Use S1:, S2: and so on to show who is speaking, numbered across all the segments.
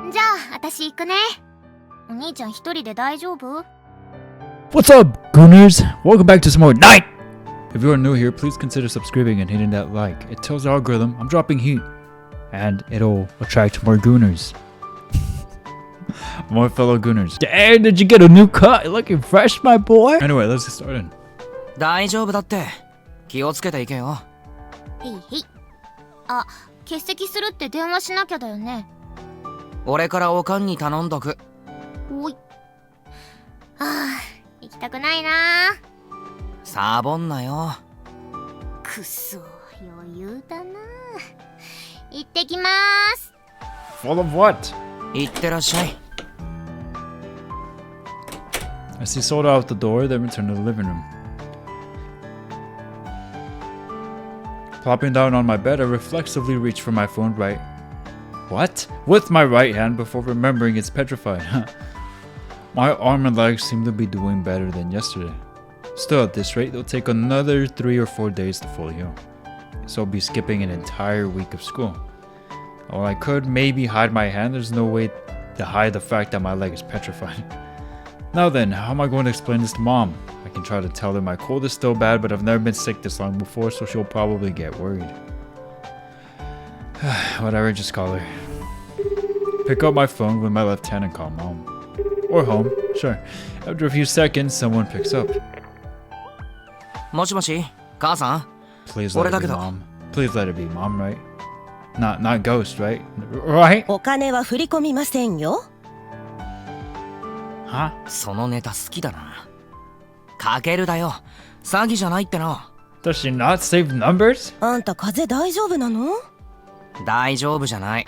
S1: じゃあ、私行くね。お兄ちゃん一人で大丈夫？
S2: What's up, Gooners? Welcome back to some more Night! If you are new here, please consider subscribing and hitting that like. It tells the algorithm I'm dropping heat. And it'll attract more Gooners. More fellow Gooners. Dang, did you get a new cut? You're looking fresh, my boy? Anyway, let's get started.
S3: 大丈夫だって。気をつけていけよ。
S1: へいへい。あ、欠席するって電話しなきゃだよね。
S3: 俺からおかんに頼んどく。
S1: おい。ああ、行きたくないな。
S3: サボんなよ。
S1: くそ、余裕だな。行ってきまーす。
S2: Full of what?
S3: 行ってらっしゃい。
S2: I see Sora out the door, then return to the living room. Plopping down on my bed, I reflexively reach for my phone with my right hand before remembering it's petrified. My arm and legs seem to be doing better than yesterday. Still, at this rate, it'll take another 3 or 4 days to fully heal. So I'll be skipping an entire week of school. While I could maybe hide my hand, there's no way to hide the fact that my leg is petrified. Now then, how am I going to explain this to Mom? I can try to tell her my cold is still bad, but I've never been sick this long before, so she'll probably get worried. Whatever, just call her. Pick up my phone with my left hand and call Mom. Or home, sure. After a few seconds, someone picks up.
S3: もしもし、母さん。
S2: Please let it be Mom. Please let it be Mom, right? Not Ghost, right? Right?
S4: お金は振り込みませんよ。
S2: Huh?
S3: そのネタ好きだな。かけるだよ。詐欺じゃないってな。
S2: Does she not save numbers?
S4: あんた風邪大丈夫なの？
S3: 大丈夫じゃない。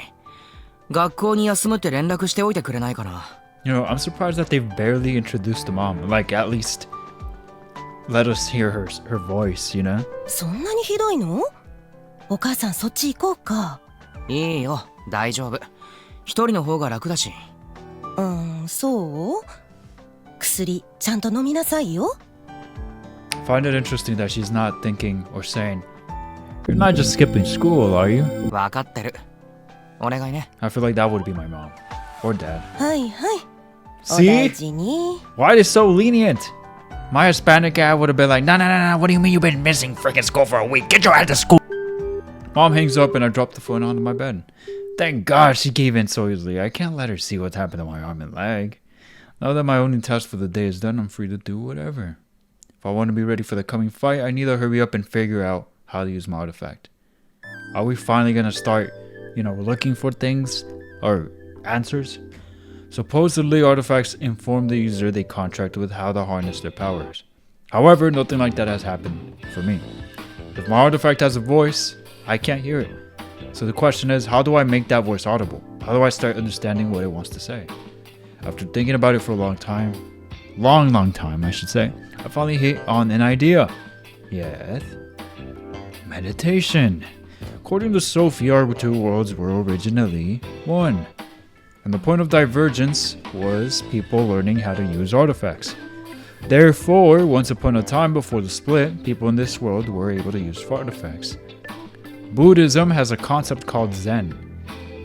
S3: 学校に休むって連絡しておいてくれないかな。
S2: You know, I'm surprised that they've barely introduced the mom. Like, at least let us hear her voice, you know?
S4: そんなにひどいの？お母さんそっち行こうか。
S3: いいよ、大丈夫。一人の方が楽だし。
S4: そう？薬ちゃんと飲みなさいよ。
S2: Find it interesting that she's not thinking or saying, "You're not just skipping school, are you?"
S3: わかってる。お願いね。
S2: I feel like that would be my mom. Or dad.
S4: はいはい。お
S2: See?
S4: 大事に。
S2: Why is so lenient? My Hispanic guy would have been like, no, what do you mean you've been missing freaking school for a week? Get your ass to school! Mom hangs up and I drop the phone onto my bed. Thank God she gave in so easily. I can't let her see what's happened to my arm and leg. Now that my only task for the day is done, I'm free to do whatever. If I want to be ready for the coming fight, I need to hurry up and figure out how to use my artifact. Are we finally gonna start, looking for things or answers? Supposedly, artifacts inform the user they contract with how to harness their powers. However, nothing like that has happened for me. If my artifact has a voice, I can't hear it. So the question is, how do I make that voice audible? How do I start understanding what it wants to say? After thinking about it for a long time, I should say, I finally hit on an idea. Yes. Meditation. According to Sophie, our two worlds were originally one. And the point of divergence was people learning how to use artifacts. Therefore, once upon a time before the split, people in this world were able to use artifacts. Buddhism has a concept called Zen,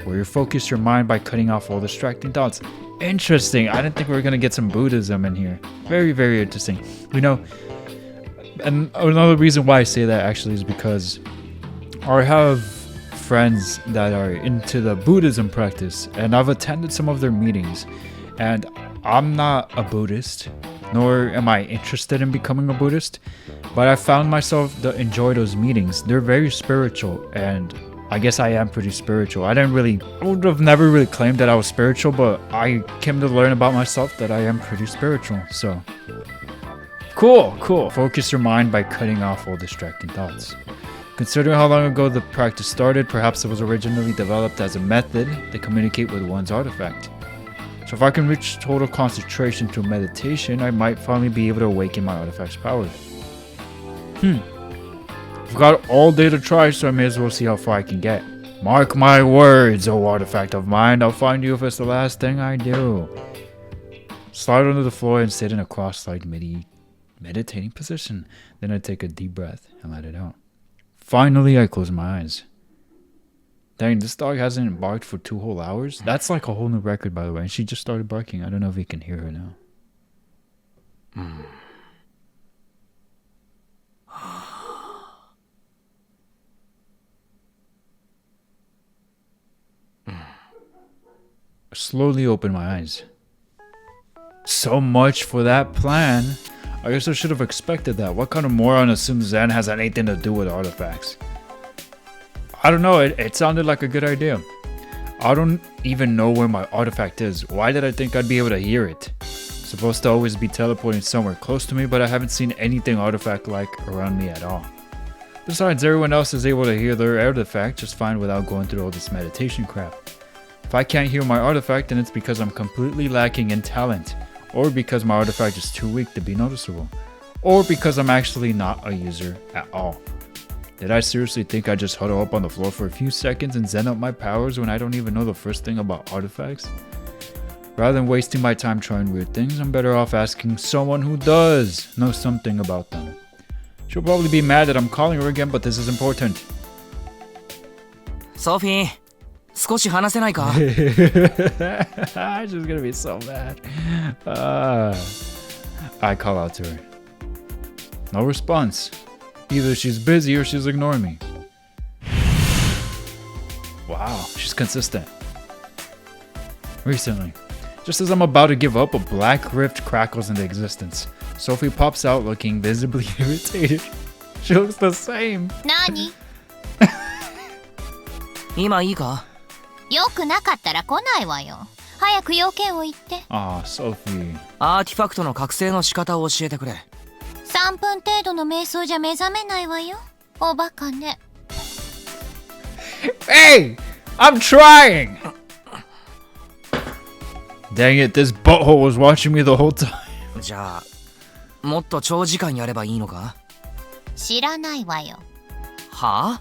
S2: where you focus your mind by cutting off all distracting thoughts. Interesting. I didn't think we were going to get some Buddhism in here. Very, very interesting. And another reason why I say that actually is because I have friends that are into the Buddhism practice, and I've attended some of their meetings, and I'm not a Buddhist, nor am I interested in becoming a Buddhist, but I found myself to enjoy those meetings. They're very spiritual, and I guess I am pretty spiritual. I would have never really claimed that I was spiritual, but I came to learn about myself that I am pretty spiritual, so cool. Focus your mind by cutting off all distracting thoughts. Considering how long ago the practice started, perhaps it was originally developed as a method to communicate with one's artifact. So if I can reach total concentration through meditation, I might finally be able to awaken my artifact's power. I've got all day to try, so I may as well see how far I can get. Mark my words, O artifact of mine, I'll find you if it's the last thing I do. Slide onto the floor and sit in a cross-legged meditating position. Then I take a deep breath and let it out. Finally, I close my eyes. Dang, this dog hasn't barked for 2 whole hours? That's like a whole new record, by the way. And she just started barking. I don't know if you can hear her now. I slowly open my eyes. So much for that plan. I guess I should have expected that. What kind of moron assumes Zen has anything to do with artifacts? I don't know, it sounded like a good idea. I don't even know where my artifact is. Why did I think I'd be able to hear it? It's supposed to always be teleporting somewhere close to me, but I haven't seen anything artifact-like around me at all. Besides, everyone else is able to hear their artifact just fine without going through all this meditation crap. If I can't hear my artifact, then it's because I'm completely lacking in talent, or because my artifact is too weak to be noticeable, or because I'm actually not a user at all. Did I seriously think I'd just huddle up on the floor for a few seconds and zen up my powers when I don't even know the first thing about artifacts? Rather than wasting my time trying weird things, I'm better off asking someone who does know something about them. She'll probably be mad that I'm calling her again, but this is important.
S3: Sophie, 少し話せないか?
S2: She's gonna be so mad. I call out to her. No response. Either she's busy or she's ignoring me. Wow, she's consistent. Recently, just as I'm about to give up, a black rift crackles into existence. Sophie pops out looking visibly irritated. She looks the same.
S1: 何
S3: 今いいか?
S1: よくなかったら来ないわよ。早く要件を言って。
S2: Ah, Sophie.
S3: アーティファクトの覚醒の仕方を教えてくれ。
S1: 3分程度の瞑想じゃ目覚めないわよ。おバカね。
S2: Hey! I'm trying! Dang it, this butthole was watching me the whole time.
S3: じゃあ、もっと長時間やればいいのか?
S1: 知らないわよ。
S3: は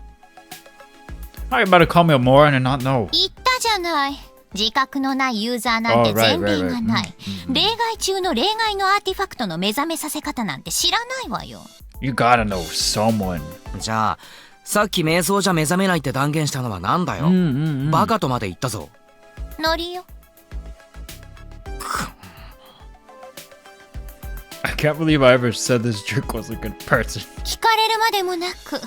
S3: あ?
S2: How you about to call me a moron and not know?
S1: 言ったじゃない。自覚のないユーザーなんて前例がない。例外中の例外のアーティファクトの目覚めさせ方なんて知らないわよ。
S2: You gotta know someone.
S3: じゃあ、さっき瞑想じゃ目覚めないって断言したのはなんだよ。バカとまで言ったぞ。
S1: ノリよ。
S2: I can't believe I ever said this jerk was a good person.
S1: 聞かれるまでもなく、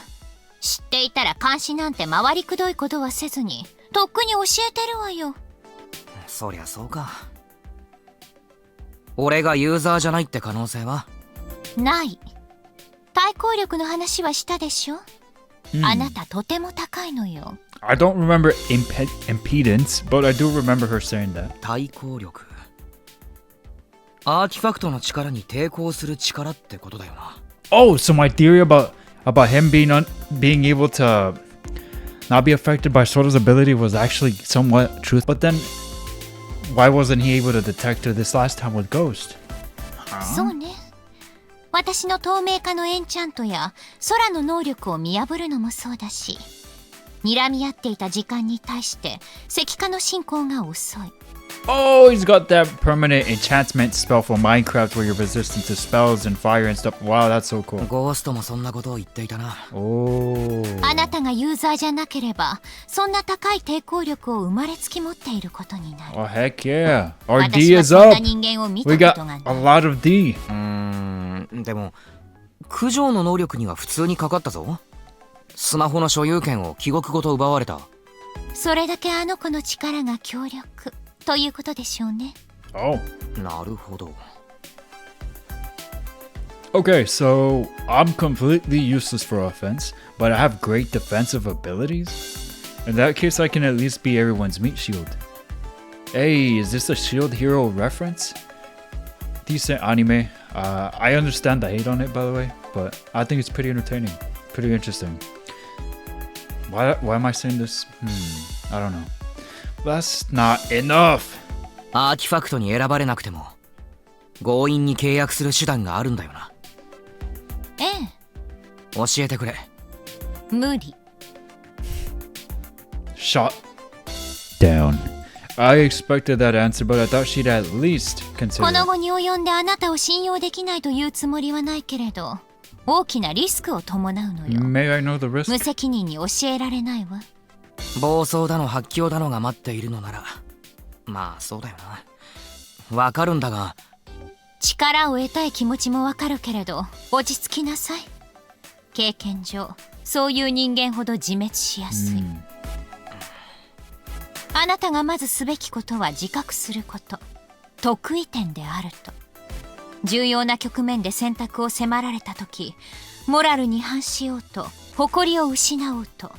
S1: 知っていたら監視なんて回りくどいことはせずに、とっくに教えてるわよ。
S3: そりゃそうか。俺がユーザーじゃないって可能性は？
S1: ない。対抗力の話はしたでしょ？あなたとても高いのよ。
S2: I don't remember impedance, but I do remember her saying that.
S3: 対抗力。アーティファクトの力に抵抗する力ってことだよな。
S2: Oh, so my theory about him being able to not be affected by Sora's ability was actually somewhat truthful. But then, why wasn't he able to detect her this last time with Ghost?
S1: そうね。私の透明化のエンチャントや空の能力を見破るのもそうだし、睨み合っていた時間に対して石化の進行が遅い。
S2: Oh, he's got that permanent enchantment spell for Minecraft where you're resistant to spells and fire and stuff. Wow, that's so cool.
S3: ゴーストもそんなことを言っていたな。
S2: Oh.
S1: あなたがユーザーじゃなければ、そんな高い抵抗力を生まれつき持っていることになる。
S2: Oh, heck yeah. Our
S1: 私
S2: D
S1: は
S2: is
S1: そん
S2: up.
S1: な人間を見
S2: We
S1: たこ
S2: got
S1: とがない。
S2: a lot of D.
S3: でも、九条の能力には普通にかかったぞ。スマホの所有権を記憶ごと奪われた。
S1: それだけあの子の力が強力ということでしょうね。
S2: Oh.
S3: なるほど。
S2: Okay, so I'm completely useless for offense, but I have great defensive abilities? In that case, I can at least be everyone's meat shield. Hey, is this a Shield Hero reference? Decent anime. I understand the hate on it, by the way, but I think it's pretty entertaining, pretty interesting. Why am I saying this? I don't know. That's not enough.
S3: アーティファクトに選ばれなくても強引に契約する手段があるんだよな。
S1: ええ。
S3: 教えてくれ。
S1: 無理。
S2: Shot down. I expected that answer, but I thought she'd at least
S1: こ
S2: consider
S1: の
S2: it.
S1: 後に及んであなたを信用できないというつもりはないけれど、大きなリスクを伴うのよ。
S2: May I know the risk?
S1: 無責任に教えられないわ。
S3: 暴走だの発狂だのが待っているのなら、まあそうだよな。わかるんだが、
S1: 力を得たい気持ちもわかるけれど、落ち着きなさい。経験上、そういう人間ほど自滅しやすい。あなたがまずすべきことは自覚すること。得意点であると。重要な局面で選択を迫られた時、モラルに反しようと誇りを失おうと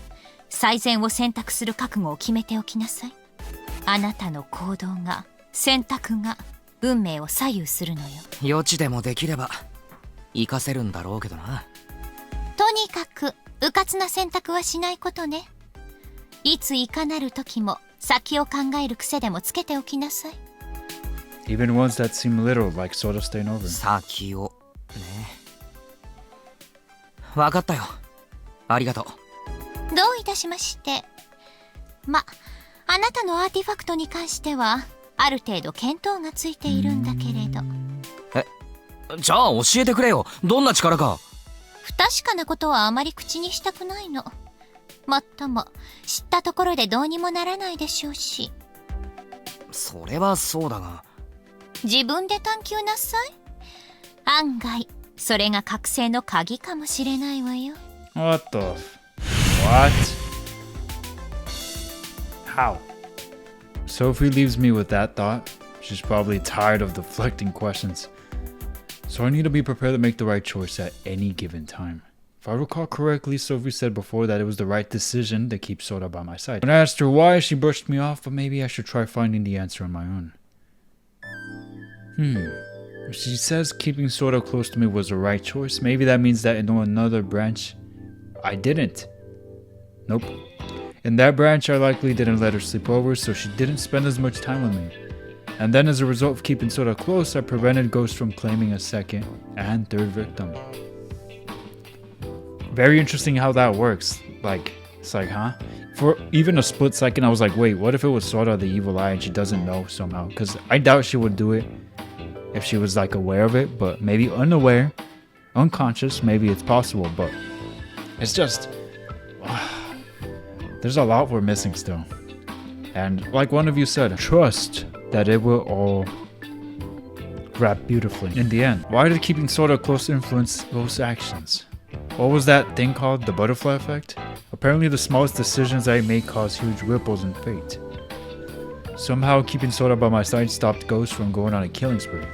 S1: 最善を選択する覚悟を決めておきなさい。あなたの行動が、選択が運命を左右するのよ。
S3: 予知でもできれば活かせるんだろうけどな。
S1: とにかく迂闊な選択はしないことね。いついかなる時も先を考える癖でもつけておきなさい。
S2: Even ones that seem little, like Sora-stain over.
S3: 先をね。わかったよ。ありがとう。
S1: どういたしまして。あなたのアーティファクトに関してはある程度見当がついているんだけれど。
S3: じゃあ教えてくれよ。どんな力か。
S1: 不確かなことはあまり口にしたくないの。もっとも知ったところでどうにもならないでしょうし。
S3: それはそうだが、
S1: 自分で探求なさい。案外それが覚醒の鍵かもしれないわよ。
S2: What the What? How? Sophie leaves me with that thought. She's probably tired of deflecting questions. So I need to be prepared to make the right choice at any given time. If I recall correctly, Sophie said before that it was the right decision to keep Sora by my side. When I asked her why, she brushed me off, but maybe I should try finding the answer on my own. If she says keeping Sora close to me was the right choice, maybe that means that in another branch, I didn't. Nope. In that branch, I likely didn't let her sleep over, so she didn't spend as much time with me. And then as a result of keeping Sora close, I prevented Ghost from claiming a second and third victim. Very interesting how that works. It's like, huh? For even a split second, I was like, wait, what if it was Sora the evil eye and she doesn't know somehow? Because I doubt she would do it if she was aware of it, but maybe unaware, unconscious, maybe it's possible, but it's just, there's a lot we're missing still. And like one of you said, trust that it will all wrap beautifully in the end. Why did keeping Sora close influence those actions? What was that thing called? The butterfly effect? Apparently the smallest decisions I make cause huge ripples in fate. Somehow keeping Sora by my side stopped Ghost from going on a killing spree.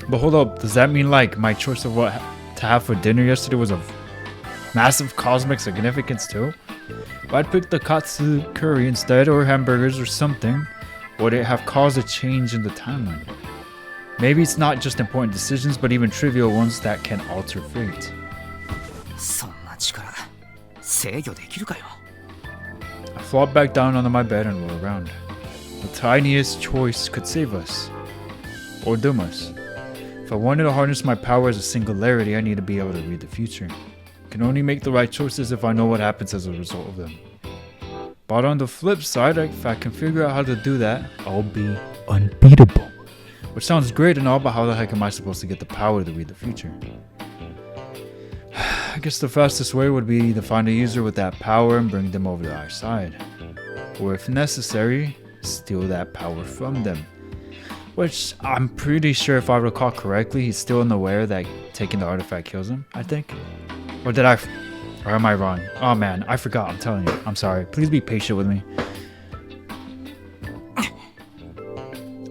S2: But hold up, does that mean my choice of what to have for dinner yesterday was of massive cosmic significance too? If I'd picked the katsu curry instead, or hamburgers or something, would it have caused a change in the timeline? Maybe it's not just important decisions, but even trivial ones that can alter fate.
S3: そんな力制御できるかよ。
S2: I flopped back down onto my bed and rolled around. The tiniest choice could save us. Or doom us. If I wanted to harness my power as a singularity, I need to be able to read the future. I can only make the right choices if I know what happens as a result of them. But on the flip side, if I can figure out how to do that, I'll be unbeatable. Which sounds great and all, but how the heck am I supposed to get the power to read the future? I guess the fastest way would be to find a user with that power and bring them over to our side. Or if necessary, steal that power from them. Which I'm pretty sure, if I recall correctly, he's still unaware that taking the artifact kills him, I think. Or am I wrong? Oh man, I forgot, I'm telling you. I'm sorry. Please be patient with me.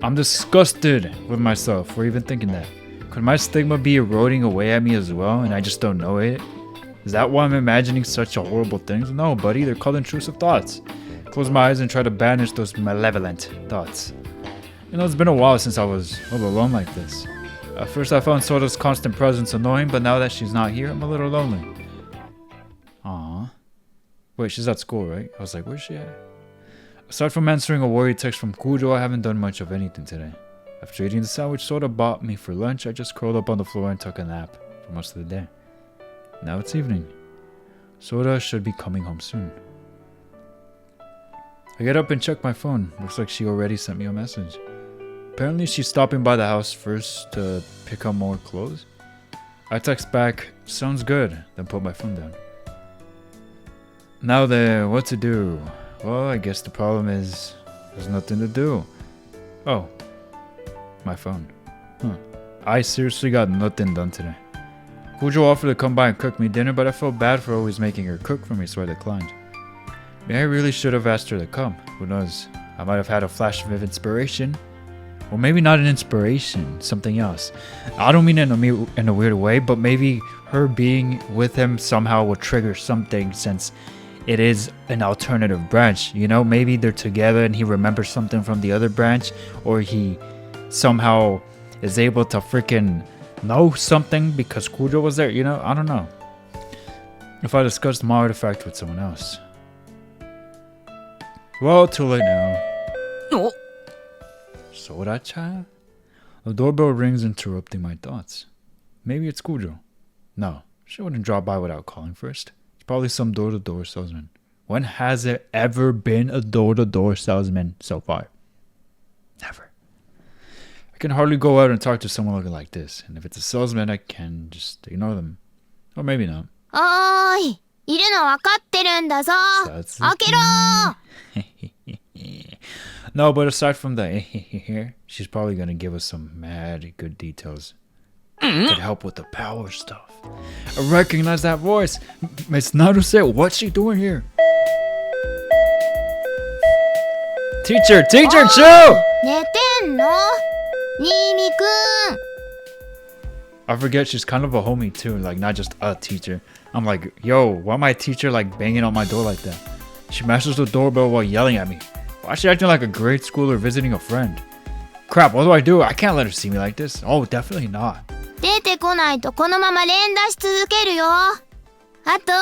S2: I'm disgusted with myself for even thinking that. Could my stigma be eroding away at me as well and I just don't know it? Is that why I'm imagining such horrible things? No, buddy, they're called intrusive thoughts. Close my eyes and try to banish those malevolent thoughts. You know, it's been a while since I was all alone like this. At first I found Sora's constant presence annoying, but now that she's not here, I'm a little lonely. Aww. Wait, she's at school, right? I was like, where's she at? Aside from answering a worried text from Kujo, I haven't done much of anything today. After eating the sandwich Sora bought me for lunch, I just curled up on the floor and took a nap for most of the day. Now it's evening. Sora should be coming home soon. I get up and check my phone. Looks like she already sent me a message. Apparently she's stopping by the house first to pick up more clothes. I text back, sounds good, then put my phone down. Now then, what to do? Well, I guess the problem is there's nothing to do. Oh, my phone. I seriously got nothing done today. Kujo offered to come by and cook me dinner, but I felt bad for always making her cook for me, so I declined. Maybe I really should have asked her to come. Who knows? I might have had a flash of inspiration. Or maybe not an inspiration, something else. I don't mean in a weird way, but maybe her being with him somehow will trigger something since it is an alternative branch. You know, maybe they're together and he remembers something from the other branch, or he somehow is able to freaking know something because Kujo was there. You know, I don't know. If I discussed my artifact with someone else. Well, too late now.
S3: Oh,
S2: Sora-chan? The doorbell rings, interrupting my thoughts. Maybe it's Kujo. No, she wouldn't drop by without calling first. It's probably some door-to-door salesman. When has there ever been a door-to-door salesman so far? Never. I can hardly go out and talk to someone looking like this. And if it's a salesman, I can just ignore them. Or maybe not.
S1: おーい、いるの分かってるんだぞ。開けろー。
S2: No, but aside from that, she's probably gonna give us some mad good details. Could help with the power stuff. I recognize that voice. Miss Naruse, what's she doing here? Teacher, chill!
S1: 寝てんの新見くん。
S2: I forget she's kind of a homie too, like not just a teacher. I'm like, yo, why my teacher like banging on my door like that? She mashes the doorbell while yelling at me. Why is she acting like a grade schooler visiting a friend? Crap, what do? I can't let her see me like this. Oh, definitely not.
S1: 出てこないとこのまま連打し続けるよ。あと、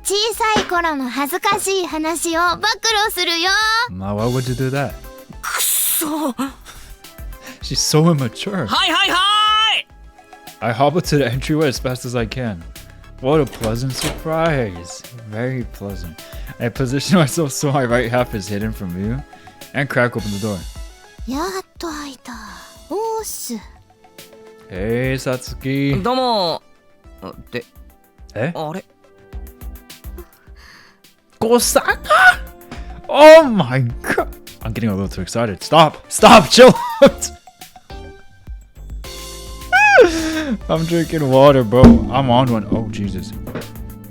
S1: 小さい頃の恥ずかしい話を暴露するよ。
S2: Now, why would you do that?
S3: くそ。
S2: She's so immature.
S3: はいはいはい。
S2: I hobble to the entryway as fast as I can. What a pleasant surprise. Very pleasant. I position myself so my right half is hidden from view and crack open the door.
S1: やっと開いた。おーす。
S2: Hey, Satsuki.
S3: どうも。で、
S2: Eh?
S3: あれ
S2: Kosaka? Oh my god. I'm getting a little too excited. Stop, chill out. I'm drinking water, bro. I'm on one. Oh, Jesus.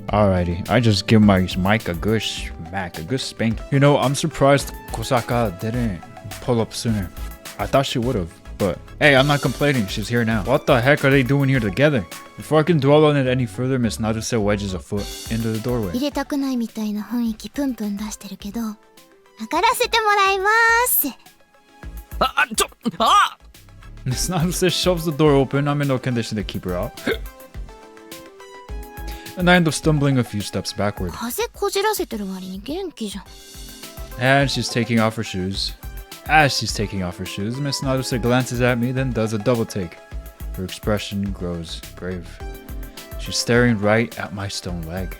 S2: Alrighty. I just give my mic a good smack, a good spank. You know, I'm surprised Kosaka didn't pull up sooner. I thought she would have, but hey, I'm not complaining. She's here now. What the heck are they doing here together? Before I can dwell on it any further, Miss Naruse wedges a foot into the doorway.
S1: 入れたくないみたいな雰囲気プンプン出してるけど、上がらせてもらいます。
S3: あ
S2: Miss Naruse shoves the door open. I'm in no condition to keep her out. And I end up stumbling a few steps backward.
S1: 風こじらせてる割に元気じゃん。
S2: And she's taking off her shoes. As she's taking off her shoes, Miss Naruse glances at me, then does a double take. Her expression grows grave. She's staring right at my stone leg.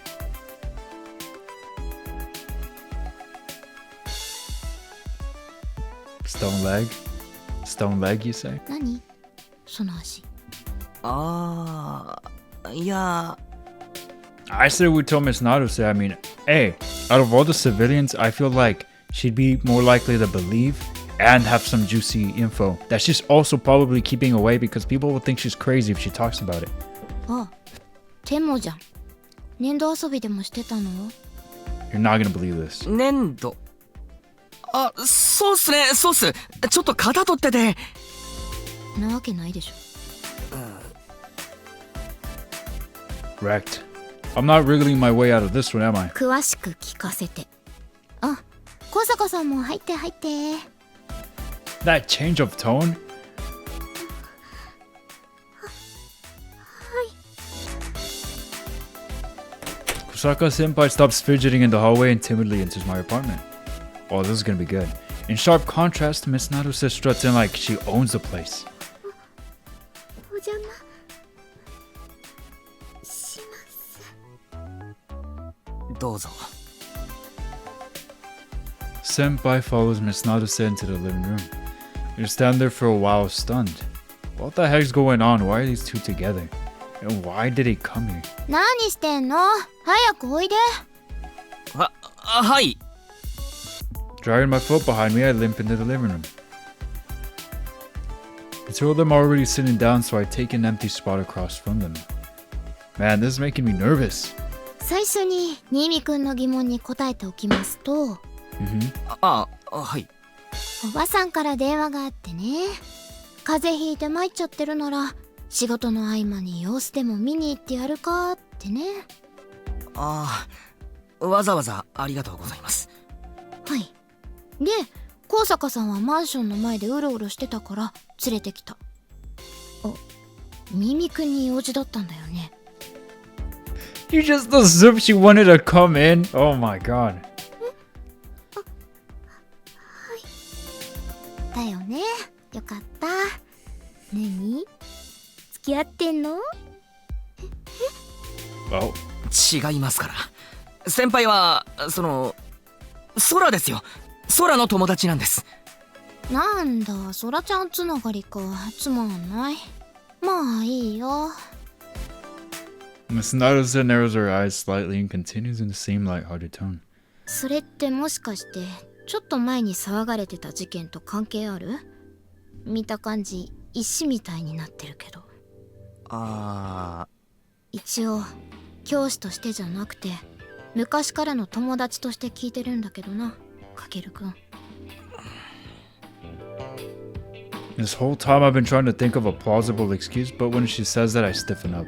S2: Stone leg? Stone leg, you say?
S1: 何その足。
S3: あー、いや。
S2: I said we told Miss Naruse, I mean, hey, out of all the civilians, I feel like she'd be more likely to believe and have some juicy info that she's also probably keeping away because people will think she's crazy if she talks about it.
S1: あ、でもじゃん。粘土遊びでもしてたの？
S2: You're not gonna believe this.
S3: 粘土。あ、そうっすね、そうっす。ちょっと肩取ってて。
S1: なわけないでしょ。
S2: Wrecked. I'm not wriggling my way out of this one, am I?
S1: 詳しく聞かせて。あ、小坂さんも入って入って。
S2: That change of tone? Kusaka-senpai stops fidgeting in the hallway and timidly enters my apartment. Oh, this is gonna be good. In sharp contrast, Miss Naruse struts in like she owns the place.
S1: お邪魔します。
S3: どうぞ。
S2: Senpai follows Miss Naruse into the living room. We stand there for a while stunned. What the heck's going on? Why are these two together? And why did he come here?
S1: 何してんの？早くおいで。
S3: ははい。
S2: Dragging my foot behind me, I limp into the living room. The two of them are already sitting down, so I take an empty spot across from them. Man, this is making me nervous.
S5: 最初に新見くんの疑問に答えておきますと、
S3: はい。
S5: おばさんから電話があってね、風邪ひいて参っちゃってるなら仕事の合間に様子でも見に行ってやるかってね。
S3: わざわざありがとうございます。
S5: はい。で、高坂さんはマンションの前でうろうろしてたから連れてきた。新見くんに用事だったんだよね。
S2: You just assumed she wanted to come in? Oh my god.
S5: だよね。よかった。何？付き合ってんの？
S2: Oh.
S3: 違いますから。先輩は空ですよ。空の友達なんです。
S5: なんだ、空ちゃんつながりか。つまんない。まあいいよ。
S2: Miss Naruto narrows her eyes slightly and continues in the same light-hearted tone.
S5: それってもしかしてちょっと前に騒がれてた事件と関係ある？見た感じ石みたいになってるけど。一応教師としてじゃなくて昔からの友達として聞いてるんだけどな、かけるくん。
S2: This whole time I've been trying to think of a plausible excuse, but when she says that I stiffen up.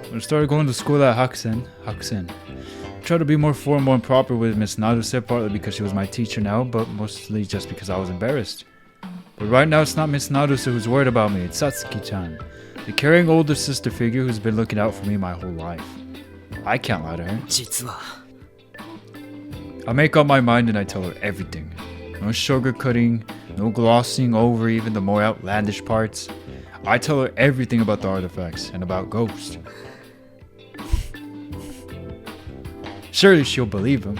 S2: When I started going to school at Hakusen, I tried to be more formal and proper with Miss Naruse, partly because she was my teacher now, but mostly just because I was embarrassed. But right now it's not Miss Naruse who's worried about me, it's Satsuki-chan, the caring older sister figure who's been looking out for me my whole life. I can't lie to her.
S3: 実は
S2: I make up my mind and I tell her everything. No sugarcoating, no glossing over even the more outlandish parts. I tell her everything about the artifacts and about Ghost. Surely she'll believe him.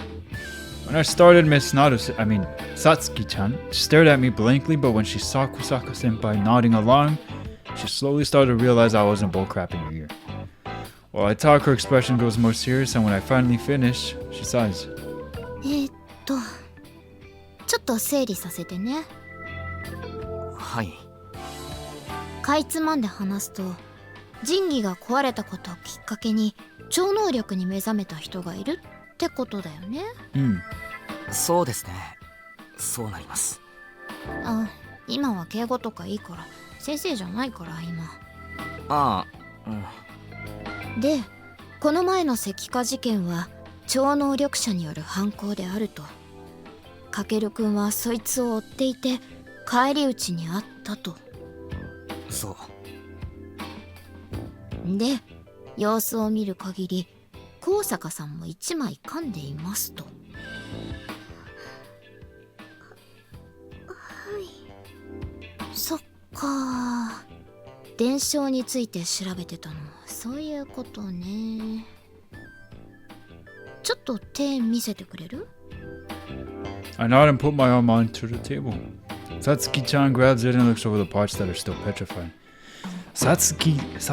S2: When I started, Satsuki-chan stared at me blankly, but when she saw Kusaka-senpai nodding along, she slowly started to realize I wasn't bullcrapping her ear. While I talk, her expression grows more serious, and when I finally finish, she sighs.
S5: ちょっと整理させてね。
S3: はい。
S5: かいつまんで話すと、神器が壊れたことをきっかけに超能力に目覚めた人がいるってことだよね。
S3: そうですね。そうなります。
S5: 今は敬語とかいいから先生じゃないから今。で、この前の石化事件は超能力者による犯行であると。かけるくんはそいつを追っていて返り討ちにあったと。
S3: そう
S5: で、様子を見る限り高坂さんも一枚噛んでいますと。そっか、伝承について調べてたのそういうことね。ちょっと手見せてくれる？
S2: I nod and put my arm onto the table. Satsuki-chan grabs it and looks over the parts that are still petrified. Satsuki is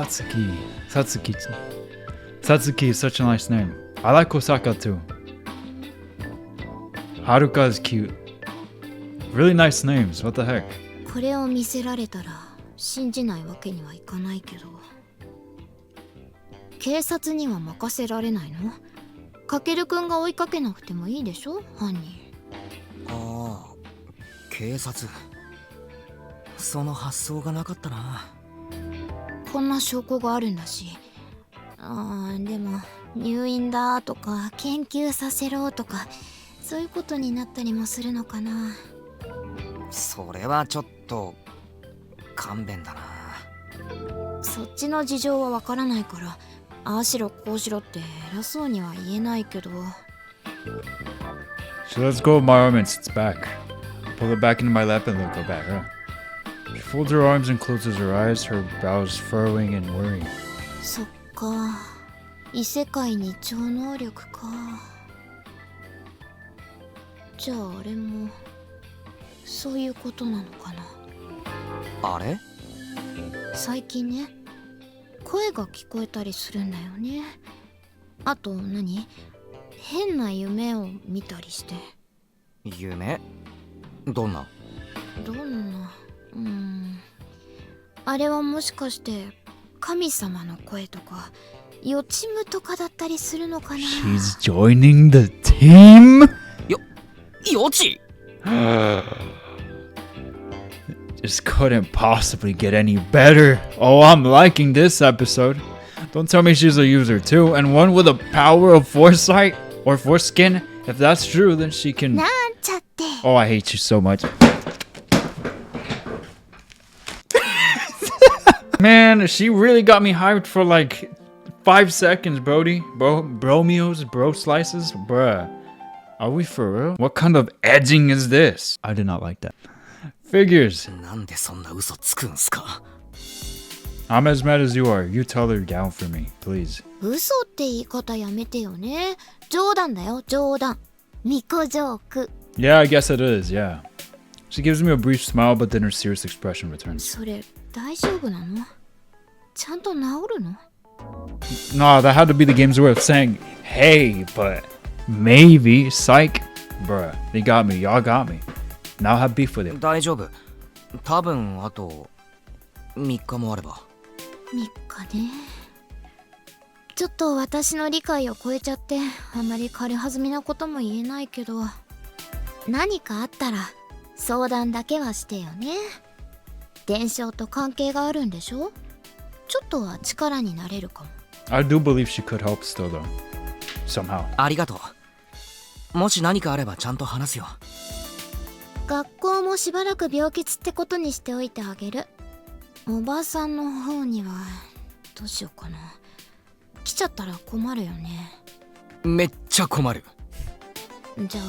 S2: such a nice name. I like Kosaka too. Haruka is cute. Really nice names, what the heck?
S5: これを見せられたら信じないわけにはいかないけど、警察には任せられないの？かけるくんが追いかけなくてもいいでしょ、犯人。
S3: 警察。その発想がなかったな。
S5: こんな証拠があるんだし。でも入院だとか研究させろとかそういうことになったりもするのかな。
S3: それはちょっと勘弁だな。
S5: そっちの事情はわからないからああしろこうしろって偉そうには言えないけど。
S2: She lets go of my arm and sits back. I pull it back into my lap and look up at her. She folds her arms and closes her eyes, her brows furrowing and worrying.
S5: そっか、異世界に超能力か。じゃああれもそういうことなのかな。
S3: あれ？
S5: 最近ね、声が聞こえたりするんだよね。あと何？変な夢を見たりして。
S3: 夢？どんな？
S5: どんな？あれはもしかして神様の声とか予知夢とかだったりするのかな。
S2: She's joining the team?
S3: 予知
S2: This couldn't possibly get any better. Oh, I'm liking this episode. Don't tell me she's a user too, and one with a power of foresight or foreskin. If that's true, then she can.
S5: なんちゃって。
S2: Oh, I hate you so much. Man, she really got me hyped for like 5 seconds, Brody. Bromios, bro slices, bruh. Are we for real? What kind of edging is this? I did not like that. Figures.
S3: なんでそんな嘘つくんすか？
S2: I'm as mad as you are. You tell her down for me, please.
S5: 嘘って言い方やめてよね。冗談だよ、冗談。ミコジョーク。
S2: Yeah, I guess it is, yeah. She gives me a brief smile, but then her serious expression returns.
S5: それ大丈夫なの？ちゃんと治るの？
S2: Nah, that had to be the game's way of saying, hey, but maybe, psych. Bruh, they got me, y'all got me. Now have beef with it.
S3: 大丈夫。多分あと3日もあれば。
S5: 3日ね。ちょっと私の理解を超えちゃってあんまり軽はずみなことも言えないけど、何かあったら相談だけはしてよね。伝承と関係があるんでしょ？ちょっとは力になれるかも。
S2: I do believe she could help still, though. Somehow.
S3: ありがとう。もし何かあればちゃんと話すよ。
S5: 学校もしばらく病欠ってことにしておいてあげる。おばさんの方にはどうしようかな。来ちゃったら困るよね。
S3: めっちゃ困る。
S5: じゃあ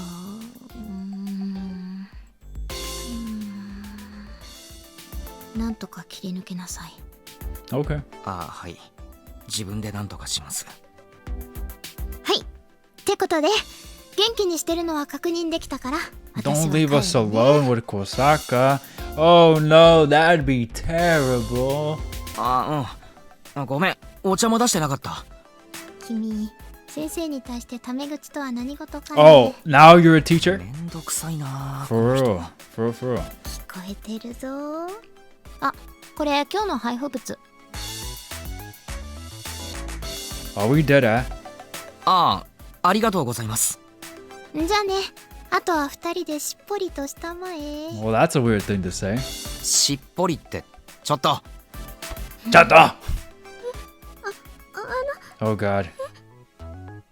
S5: なんとか切り抜けなさい。
S2: Okay.
S3: ああ、はい。自分で何とかします。
S5: はい。ってことで元気にしてるのは確認できたから。
S2: Don't leave us alone with Kosaka. Oh no, that'd be terrible.
S3: ごめん。お茶も出してなかった。
S5: 君、先生に対してタメ口とは何事かね。
S2: Oh, now you're a teacher?
S3: めんどくさいな。
S2: For real. For real.
S5: 聞こえてるぞ。あ、これ今日の配布物。
S2: Are we dead at?
S3: ありがとうございます。
S5: じゃあね。あとは2人でしっぽりとしたまえ。
S2: Well, that's a weird thing to say.
S3: しっぽりって、ちょっと。
S2: Shut up! Oh god.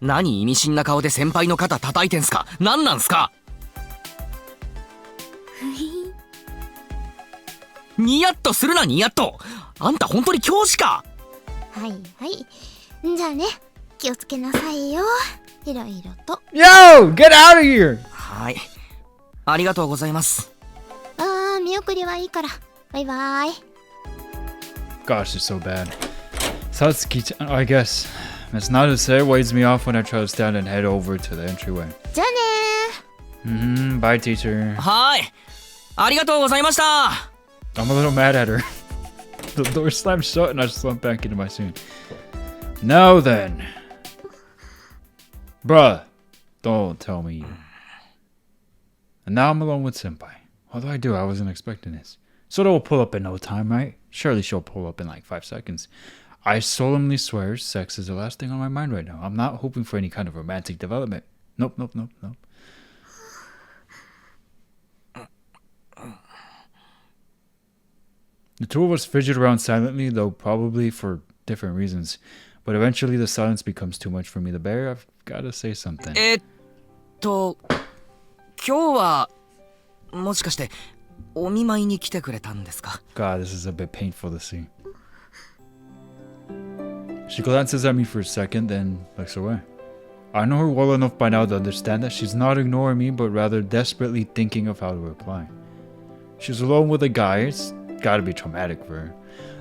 S3: 何意味深な顔で先輩の肩叩いてんすか？何なんすか？ニヤッとするなニヤッと。あんた本当に教師か？
S5: はいはい。じゃあね、気をつけなさいよ。いろいろと。
S2: Yo! Get out of here!
S3: はい。ありがとうございます。
S5: 見送りはいいから。バイバイ。
S2: Gosh, it's so bad. Satsuki, I guess. Miss Nadase waves me off when I try to stand and head over to the entryway.
S5: じゃあね
S2: Bye, teacher.
S3: はい。ありがとうございました。
S2: I'm a little mad at her. The door slammed shut and I slumped back into my scene. Now then. Bruh, don't tell me. And now I'm alone with Senpai. What do I do? I wasn't expecting this. Sora will pull up in no time, right? Surely she'll pull up in like 5 seconds. I solemnly swear sex is the last thing on my mind right now. I'm not hoping for any kind of romantic development. Nope. The two of us fidget around silently, though probably for different reasons. But eventually the silence becomes too much for me to bear. I've gotta say something.
S3: 今日はもしかしてお見舞いに来てくれたんですか？
S2: God, this is a bit painful to see. She glances at me for a second, then looks away. I know her well enough by now to understand that she's not ignoring me, but rather desperately thinking of how to reply. She's alone with a guy. It's gotta be traumatic for her.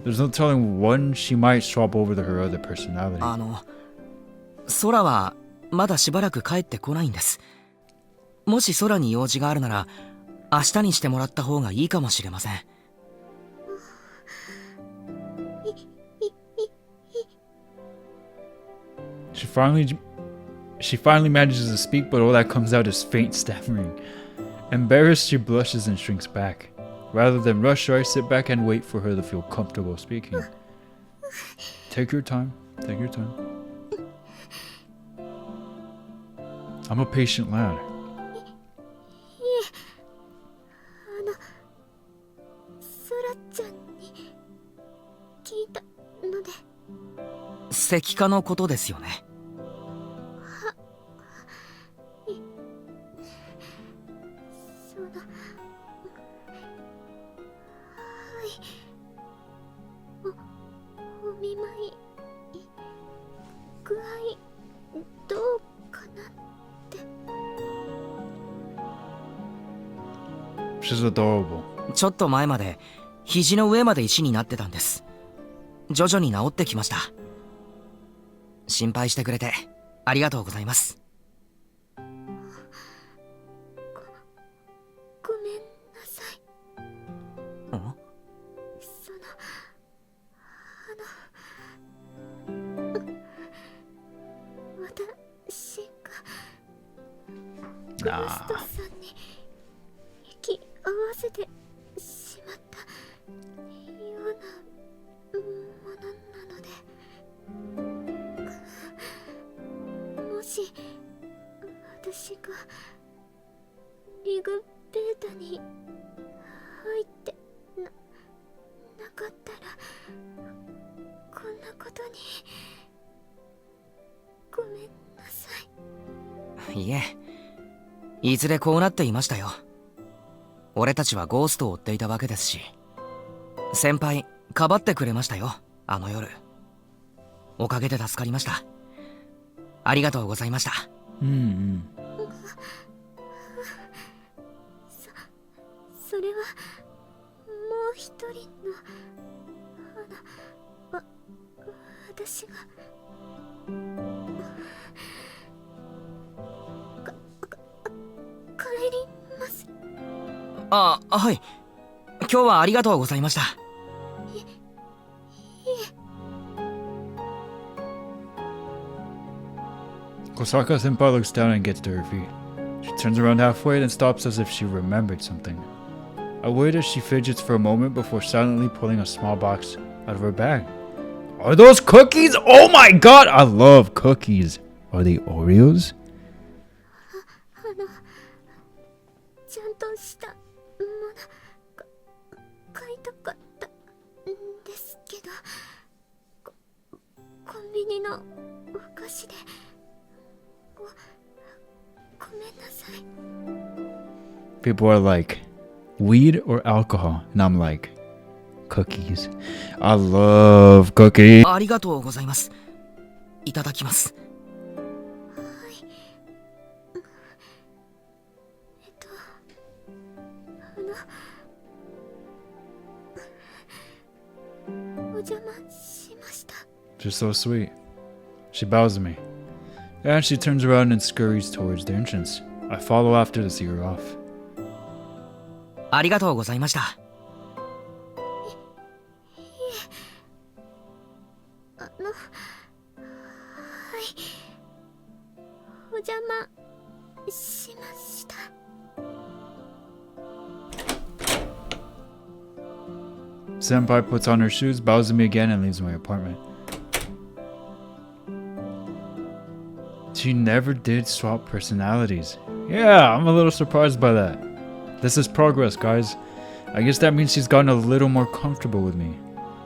S2: There's no telling when she might swap over to her other personality.
S3: 空はまだしばらく帰ってこないんです。もし空に用事があるなら明日にしてもらった方がいいかもしれません。
S2: She finally manages to speak, but all that comes out is faint stammering. Embarrassed, she blushes and shrinks back. Rather than rush her, I sit back and wait for her to feel comfortable speaking. Take your time. Take your time. I'm a patient lad.
S5: ソラちゃんに聞いたので。
S3: 石化のことですよね。
S5: そうだ。はい。お見舞い具合どうかなって。
S2: She's adorable.
S3: ちょっと前まで肘の上まで石になってたんです。徐々に治ってきました。心配してくれてありがとうございます。
S5: ごめんなさい。その私がゴーストさんに息合わせてしまったようなものなので、もし私がリグベータに入ってなかったらこんなことにごめんなさい。
S3: いえ、いずれこうなっていましたよ。俺たちはゴーストを追っていたわけですし、先輩かばってくれましたよ、あの夜。おかげで助かりました。ありがとうございました。
S5: それはもう一人の私が帰ります。
S3: あ、はい。今日はありがとうございました。
S2: Kosaka senpai looks down and gets to her feet. She turns around halfway and stops as if she remembered something. I wait as she fidgets for a moment before silently pulling a small box out of her bag. Are those cookies? Oh my god! I love cookies. Are they Oreos?
S5: ちゃんとしたもの買いたかったんですけど、コンビニのお菓子でごめんなさい。
S2: People are like, weed or alcohol? And I'm like, cookies. I love cookies.
S3: ありがとうございます。いただきます。
S5: お邪魔しました。
S2: You're so sweet. She bows to me. And she turns around and scurries towards the entrance. I follow after to see her off.
S3: ありがとうございました。
S5: お邪魔しました。
S2: Senpai puts on her shoes, bows to me again, and leaves my apartment. She never did swap personalities. Yeah, I'm a little surprised by that. This is progress, guys. I guess that means she's gotten a little more comfortable with me.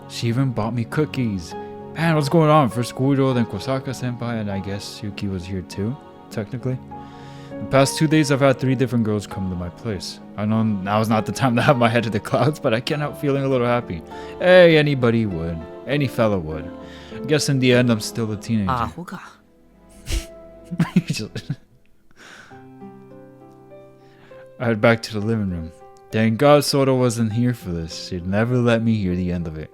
S2: She even bought me cookies. Man, what's going on? First Guido, then Kosaka senpai, and I guess Yuki was here too, technically. The past 2 days I've had 3 different girls come to my place. I know now's not the time to have my head to the clouds, but I can't help feeling a little happy. Hey, anybody would. Any fella would. I guess in the end I'm still a teenager.
S3: アホか。
S2: I head back to the living room. Thank God Sora wasn't here for this. She'd never let me hear the end of it.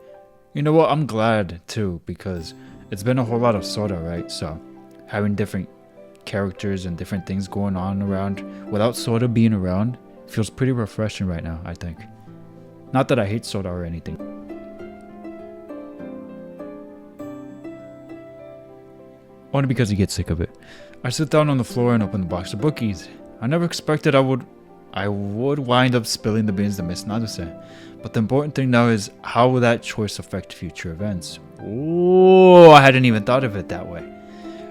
S2: You know what? I'm glad too, because it's been a whole lot of Sora, right? So having different characters and different things going on around without Sora being around feels pretty refreshing right now, I think. Not that I hate Sora or anything. Only because he gets sick of it. I sit down on the floor and open the box of bookies. I never expected I would wind up spilling the beans to Miss Naduse. But the important thing now is how will that choice affect future events? Oh, I hadn't even thought of it that way.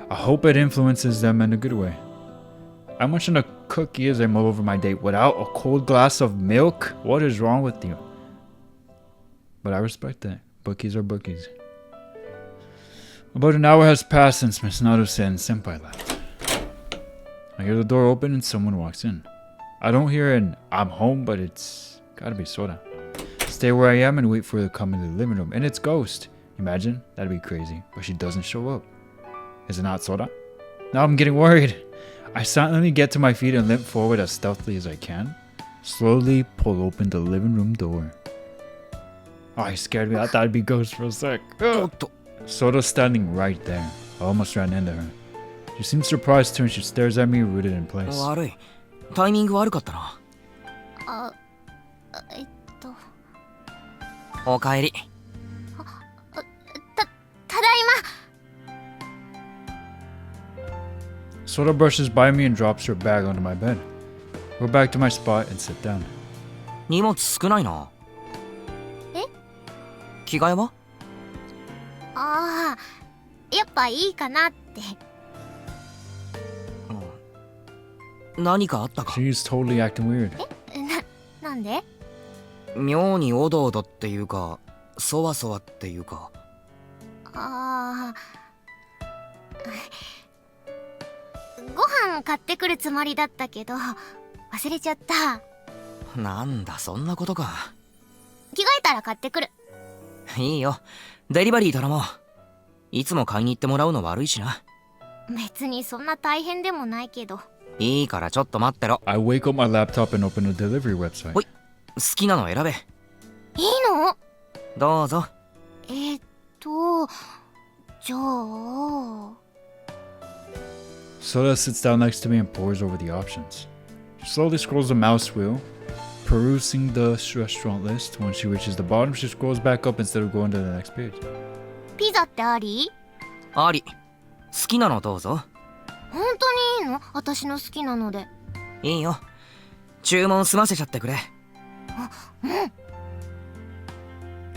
S2: I hope it influences them in a good way. I mentioned a cookie as I mull over my date without a cold glass of milk. What is wrong with you? But I respect that. Bookies are bookies. About an hour has passed since Miss Naduse and Senpai left. I hear the door open and someone walks in. I don't hear an "I'm home," but it's gotta be Sora. Stay where I am and wait for her to come into the living room, and it's Ghost. Imagine, that'd be crazy, but she doesn't show up. Is it not Sora? Now I'm getting worried. I silently get to my feet and limp forward as stealthily as I can. Slowly pull open the living room door. Oh, he scared me. I thought it'd be Ghost for a sec. Sora's standing right there. I almost ran into her. She seems surprised too, and she stares at me rooted in place.
S3: 悪い。タイミング悪かったな。おかえり。
S5: ただいま。
S2: Sora brushes by me and drops her bag onto my bed. Go back to my spot and sit down.
S3: 荷物少ないな。
S5: え？
S3: 着替えは？
S5: ああ、やっぱいいかなって。
S3: 何かあったか？
S2: She's totally acting weird.
S5: なんで？
S3: 妙におどおどっていうか、そわそわっていうか。
S5: ああ。ご飯買ってくるつもりだったけど、忘れちゃった。
S3: なんだ、そんなことか。
S5: 着替えたら買ってくる。
S3: いいよ。デリバリー頼もう。いつも買いに行ってもらうの悪いしな。
S5: 別にそんな大変でもないけど。
S3: いいからちょっと待ってろ。
S2: I wake up my laptop and open the delivery website.
S3: ほい、好きなの選べ。
S5: いいの？
S3: どうぞ。
S5: じゃあ。
S2: Sora sits down next to me and pores over the options. She slowly scrolls the mouse wheel, perusing the restaurant list. When she reaches the bottom, she scrolls back up instead of going to the next page.
S5: ピザってあり？
S3: あり。好きなのどうぞ。
S5: 本当にいいの？私の好きなので。
S3: いいよ。注文済ませちゃってくれ。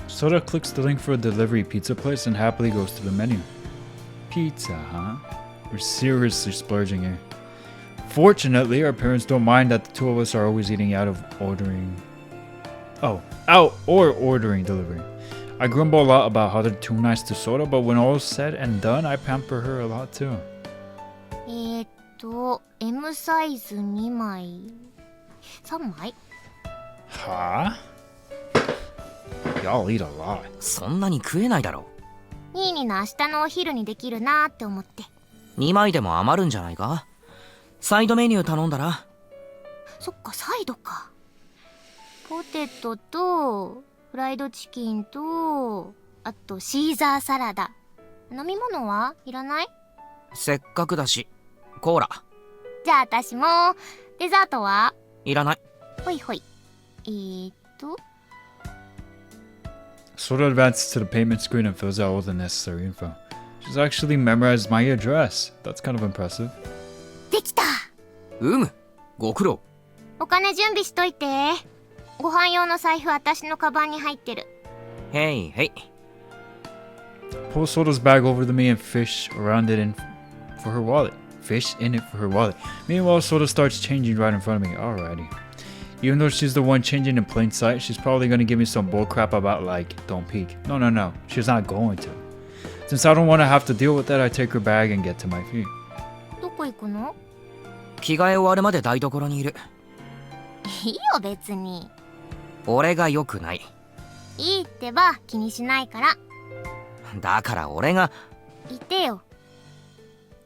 S2: Sora clicks the link for a delivery pizza place and happily goes to the menu. Pizza, huh? We're seriously splurging here. Fortunately, our parents don't mind that the two of us are always eating out or ordering delivery. I grumble a lot about how they're too nice to Sora, but when all is said and done, I pamper her a lot too.
S5: M サイズ2枚。3枚？
S2: Huh? Y'all eat a lot.
S3: そんなに食えないだろ。
S5: ニーニの明日のお昼にできるなーって思って。
S3: 2枚でも余るんじゃないか？サイドメニュー頼んだら？
S5: そっか、サイドか。ポテトとフライドチキンとあとシーザーサラダ。飲み物はいらない？
S3: せっかくだしコーラ。
S5: じゃあ私も。デザートはい
S3: らない。
S5: ほいほい。
S2: Sora advances to the payment screen and fills out all the necessary info. She's actually memorized my address. That's kind of impressive.
S5: できた。
S3: ご苦労。
S5: お金準備しといて。ご飯用の財布私のカバンに入ってる。
S3: へいへい。
S2: Pull Sora's bag over to me and fish around it for her wallet. Fish in it for her wallet. Meanwhile, Sora starts changing right in front of me. Alrighty. Even though she's the one changing in plain sight, she's probably gonna give me some bullcrap about like, don't peek. No. She's not going to. Since I don't want to have to deal with that, I take her bag and get to my feet.
S5: どこ行くの？
S3: 着替え終わるまで台所にいる。
S5: いいよ別に。
S3: 俺が良くない。
S5: いいってば、気にしないから。
S3: だから俺が。
S5: いてよ。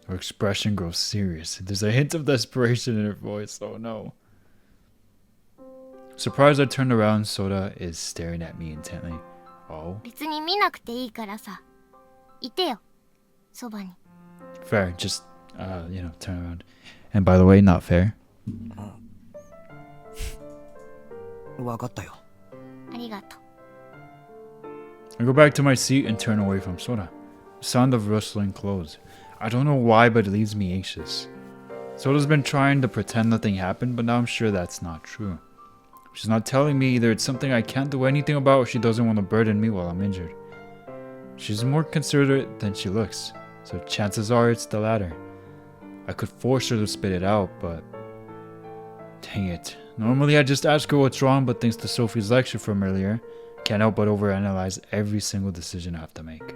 S2: Her expression grows serious. There's a hint of desperation in her voice. Oh no. Surprised I turned around, Sora is staring at me intently. Oh.
S5: 別に見なくていいからさ。いてよ。そばに。
S2: Fair. Just, turn around. And by the way, not fair.
S3: わかったよ。
S5: ありがとう。
S2: I go back to my seat and turn away from Sora. The sound of rustling clothes. I don't know why, but it leaves me anxious. Soda's been trying to pretend nothing happened, but now I'm sure that's not true. She's not telling me either it's something I can't do anything about or she doesn't want to burden me while I'm injured. She's more considerate than she looks, so chances are it's the latter. I could force her to spit it out, but... Dang it. Normally I just ask her what's wrong, but thanks to Sophie's lecture from earlier, can't help but overanalyze every single decision I have to make.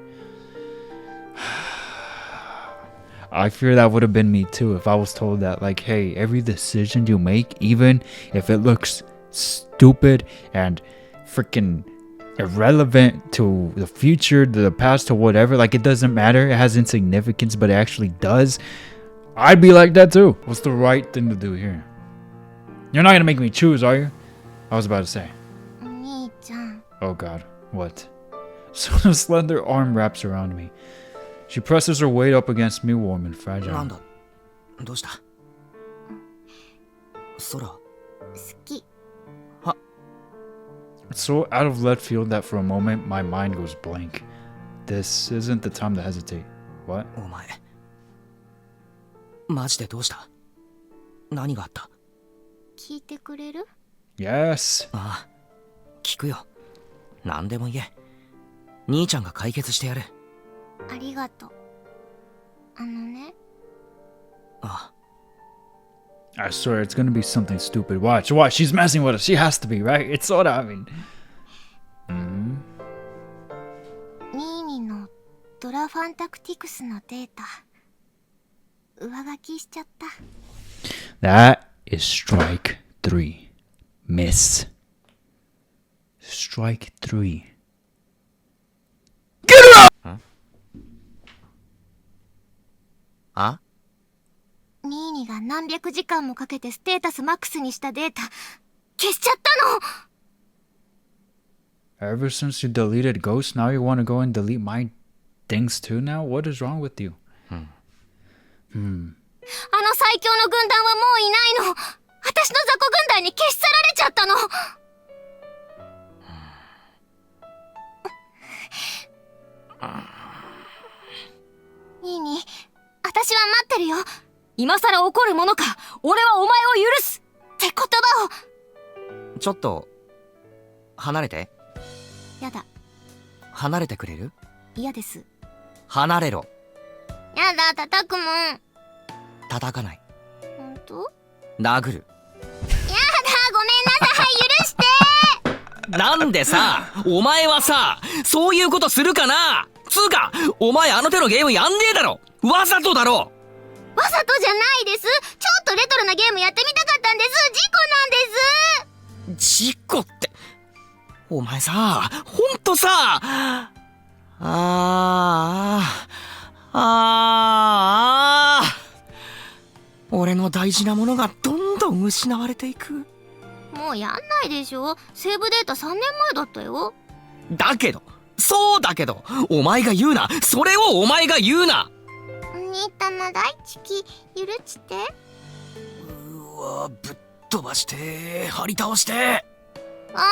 S2: I fear that would have been me too if I was told that, like, hey, every decision you make, even if it looks stupid and freaking irrelevant to the future, to the past, to whatever, like, it doesn't matter, it has insignificance, but it actually does, I'd be like that too. What's the right thing to do here? You're not gonna make me choose, are you? I was about to say.
S1: お兄ちゃん。
S2: Oh god, what? So a slender arm wraps around me. She presses her weight up against me, warm and
S3: なん
S2: fragile.
S3: だどうした空
S1: 好き。
S2: It's so out of left field that for a moment my mind goes blank. This isn't the time to hesitate. What?
S3: お前マジでどうした何があった？
S1: 聞いてくれる？
S2: Yes.
S3: ああ聞くよ何でも言え兄ちゃんが解決してやる
S1: ありがとう。あのね。
S3: あ
S2: I swear it's gonna be something stupid. Watch. She's messing with us. She has to be, right? It's Soda, I mean.
S1: ニーニのドラファンタクティクスのデータ上書きしちゃった。
S2: That is strike 3. Miss. Strike 3. Get her out!
S3: あ
S1: ニーニが何百時間もかけてステータスマックスにしたデータ消しちゃったの。
S2: Ever since you deleted Ghost, now you want to go and delete my things too now? What is wrong with you?
S1: あの最強の軍団はもういないの。私の雑魚軍団に消し去られちゃったの。ニーニ、私は待ってるよ。今さら怒るものか。俺はお前を許すって言葉を。
S3: ちょっと離れて
S1: やだ。
S3: 離れてくれる
S1: 嫌です。
S3: 離れろ
S1: やだ、叩くもん。
S3: 叩かない
S1: ほんと？
S3: 殴る
S1: やだ、ごめんなさい、許して。
S3: なんでさお前はさそういうことするかなつうかお前あの手のゲームやんねえだろわざとだろ
S1: わざとじゃないです。ちょっとレトロなゲームやってみたかったんです。事故なんです。
S3: 事故ってお前さほんとさ俺の大事なものがどんどん失われていく。
S1: もうやんないでしょ。セーブデータ3年前だったよ。
S3: だけどそうだけどお前が言うなそれをお前が言うな。
S1: 兄たま大好き許して
S3: うわぶっ飛ばして張り倒して
S1: ごめんってば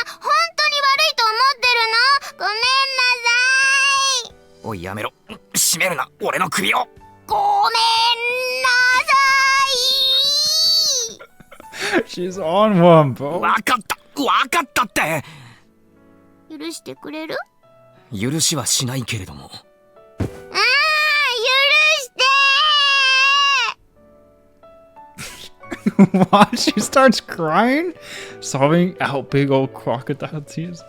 S1: 本当に悪いと思ってるのごめんなさい
S3: おいやめろ閉めるな俺の首を
S1: ごめんなさい
S2: She's on one, bro.
S3: わかったって
S1: 許してくれる
S3: 許しはしないけれども
S2: What? She starts crying? Sobbing out big old crocodile tears?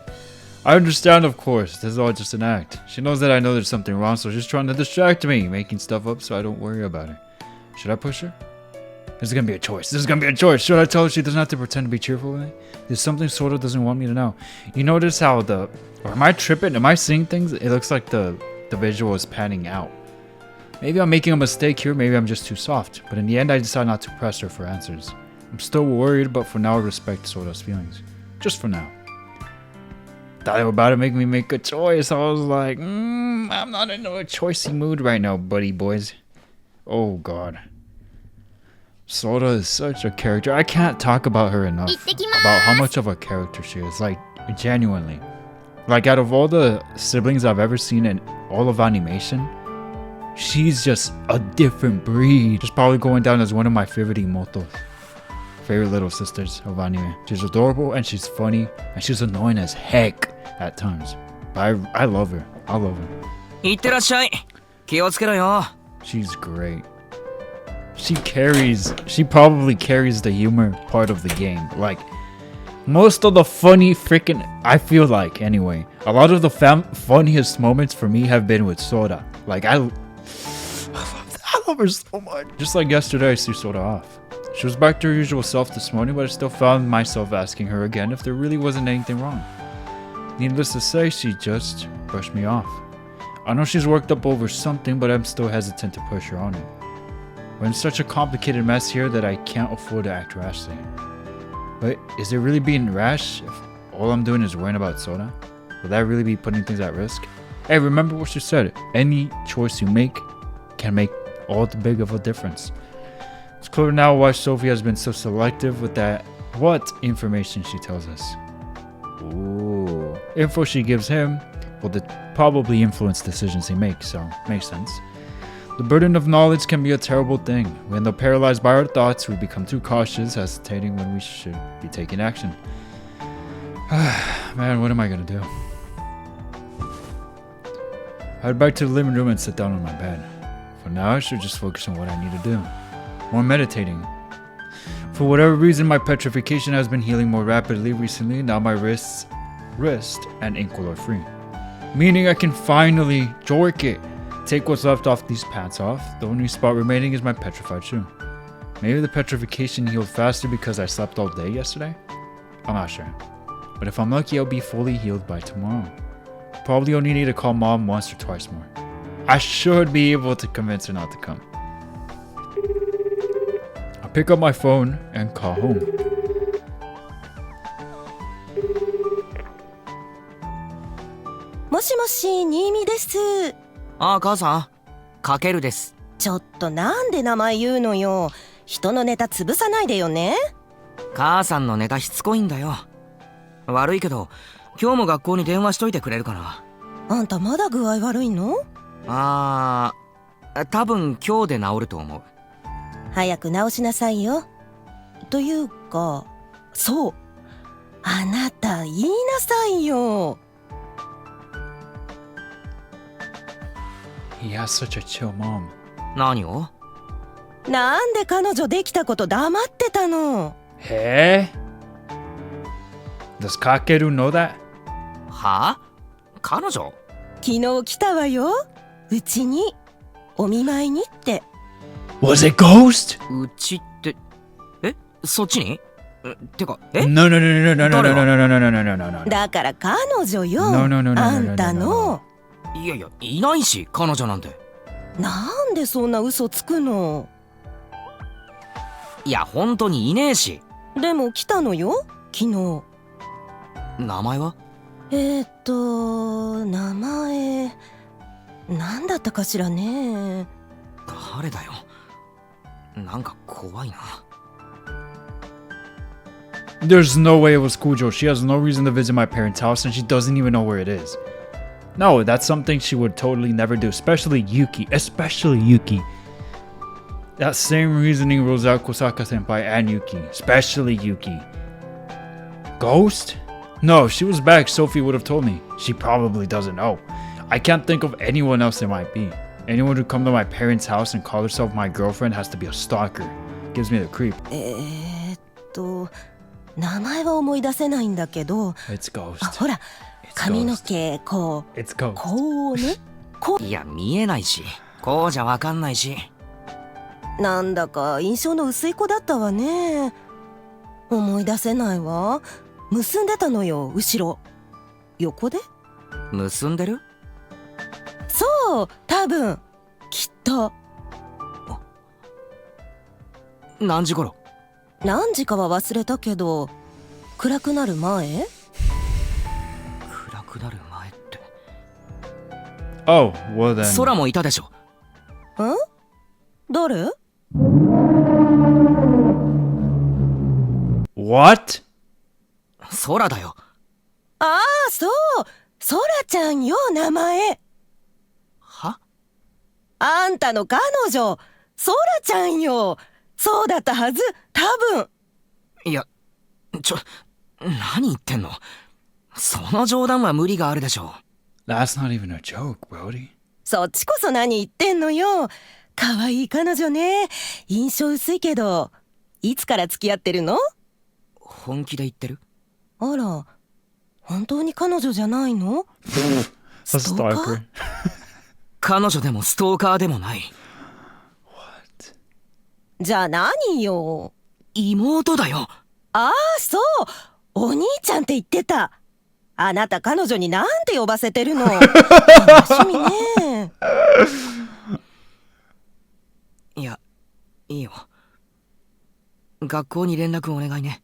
S2: I understand, of course. This is all just an act. She knows that I know there's something wrong, so she's trying to distract me, making stuff up so I don't worry about her. Should I push her? This is gonna be a choice. Should I tell her she doesn't have to pretend to be cheerful with me? There's something Sora doesn't want me to know. You notice how or am I tripping? Am I seeing things? It looks like the visual is panning out. Maybe I'm making a mistake here, maybe I'm just too soft. But in the end, I decide not to press her for answers. I'm still worried, but for now, I respect Sora's feelings. Just for now. Thought they were about to make me make a choice. I was like, I'm not in a choicey mood right now, buddy boys. Oh, God. Sora is such a character. I can't talk about her enough. About how much of a character she is. Like, genuinely. Like, out of all the siblings I've ever seen in all of animation, She's just a different breed. She's probably going down as one of my favorite imotos. Favorite little sisters of anime. She's adorable and she's funny and she's annoying as heck at times. But I love her. I love her.
S3: いってらっしゃい。気をつけろよ。
S2: She's great. She probably carries the humor part of the game. Like, most of the funny freaking, I feel like anyway, a lot of the funniest moments for me have been with Sora. Like, I love her so much. Just like yesterday, I threw Sora off. She was back to her usual self this morning, but I still found myself asking her again if there really wasn't anything wrong. Needless to say, she just brushed me off. I know she's worked up over something, but I'm still hesitant to push her on it. We're in such a complicated mess here that I can't afford to act rashly. But is it really being rash if all I'm doing is worrying about Sora? Will that really be putting things at risk? Hey, remember what she said. Any choice you make can make all the big of a difference. It's clear now why Sophie has been so selective with what information she tells us. Ooh. Info she gives him will probably influence decisions he makes, so makes sense. The burden of knowledge can be a terrible thing. When they're paralyzed by our thoughts, we become too cautious, hesitating when we should be taking action. Man, what am I gonna do? I head back to the living room and sit down on my bed. For now, I should just focus on what I need to do. More meditating. For whatever reason, my petrification has been healing more rapidly recently. Now my wrist and ankle are free. Meaning I can finally jork it. Take what's left off these pants off. The only spot remaining is my petrified shoe. Maybe the petrification healed faster because I slept all day yesterday? I'm not sure. But if I'm lucky, I'll be fully healed by tomorrow. Probably only need to call mom once or twice more. I should be able to convince her not to come. I'll pick up my phone and call home.
S4: Moshi, 新見です。
S3: ああ、母さん。かけるです。
S4: ちょっとなんで名前言うのよ。人のネタ潰さないでよね。
S3: 母さんのネタしつこいんだよ。悪いけど、今日も学校に電話しといてくれるかな。
S4: あんたまだ具合悪いの？
S3: 多分今日で治ると思う。
S4: 早く治しなさいよ。というか、そう。あなた言いなさいよ。
S2: He has such a chill mom.
S3: 何を？
S4: なんで彼女できたこと黙ってたの？Hey?
S2: Does Kakeru know that?
S3: は？彼女？
S4: 昨日来たわよ。うちに。お見舞いにって。
S2: Was it Ghost?
S3: うちって、そっちに？てか、
S2: No, no, no, no, no, no, no, no, no, no, no, no, no, no.
S4: だから彼女よ。
S2: No, no, no, no,
S4: あんたの。
S3: いやいや、いないし、彼女なんて。
S4: なんでそんな嘘つくの？
S3: いや、本当にいねえし。
S4: でも来たのよ、昨日。
S3: 名前は？
S4: 名前なんだったかしらね。
S3: 誰だよ。なんか怖いな。
S2: There's no way it was Kujo. She has no reason to visit my parents' house and she doesn't even know where it is. No, that's something she would totally never do, especially Yuki. That same reasoning rules out Kosaka-senpai and Yuki, especially Yuki. Ghost? No, if she was back, Sophie would have told me. She probably doesn't know. I can't think of anyone else it might be. Anyone who come to my parents' house and call herself my girlfriend has to be a stalker. Gives me the creep.
S4: 名前は思い出せないんだけど。
S2: It's Ghost.
S4: あ、ほら、髪の毛、こう。
S2: It's Ghost.
S4: こうね。
S3: いや、見えないし、こうじゃわかんないし。
S4: なんだか印象の薄い子だったわね。思い出せないわ。結んでたのよ、後ろ。横で？
S3: 結んでる？
S4: そう、多分。きっと。
S3: 何時頃？
S4: 何時かは忘れたけど、暗くなる前？
S3: 暗くなる前って。
S2: Oh, well then.
S3: 空もいたでしょ。
S4: ん？誰？
S2: What?
S3: 空だよ。
S4: ああ、そう。ソラちゃんよ、名前。
S3: は？
S4: あんたの彼女、ソラちゃんよ。そうだったはず、多分。
S3: いや、何言ってんの？その冗談は無理があるでしょう。
S2: That's not even a joke, Brody.
S4: そっちこそ何言ってんのよ。可愛い彼女ね。印象薄いけど、いつから付き合ってるの？
S3: 本気で言ってる？
S4: あら、本当に彼女じゃないの？
S2: A stalker.
S3: 彼女でもストーカーでもない。
S4: じゃあ何よ。
S3: 妹だよ。
S4: ああ、そう。お兄ちゃんって言ってた。あなた彼女になんて呼ばせてるの？楽しみね。
S3: いや、いいよ。学校に連絡お願いね。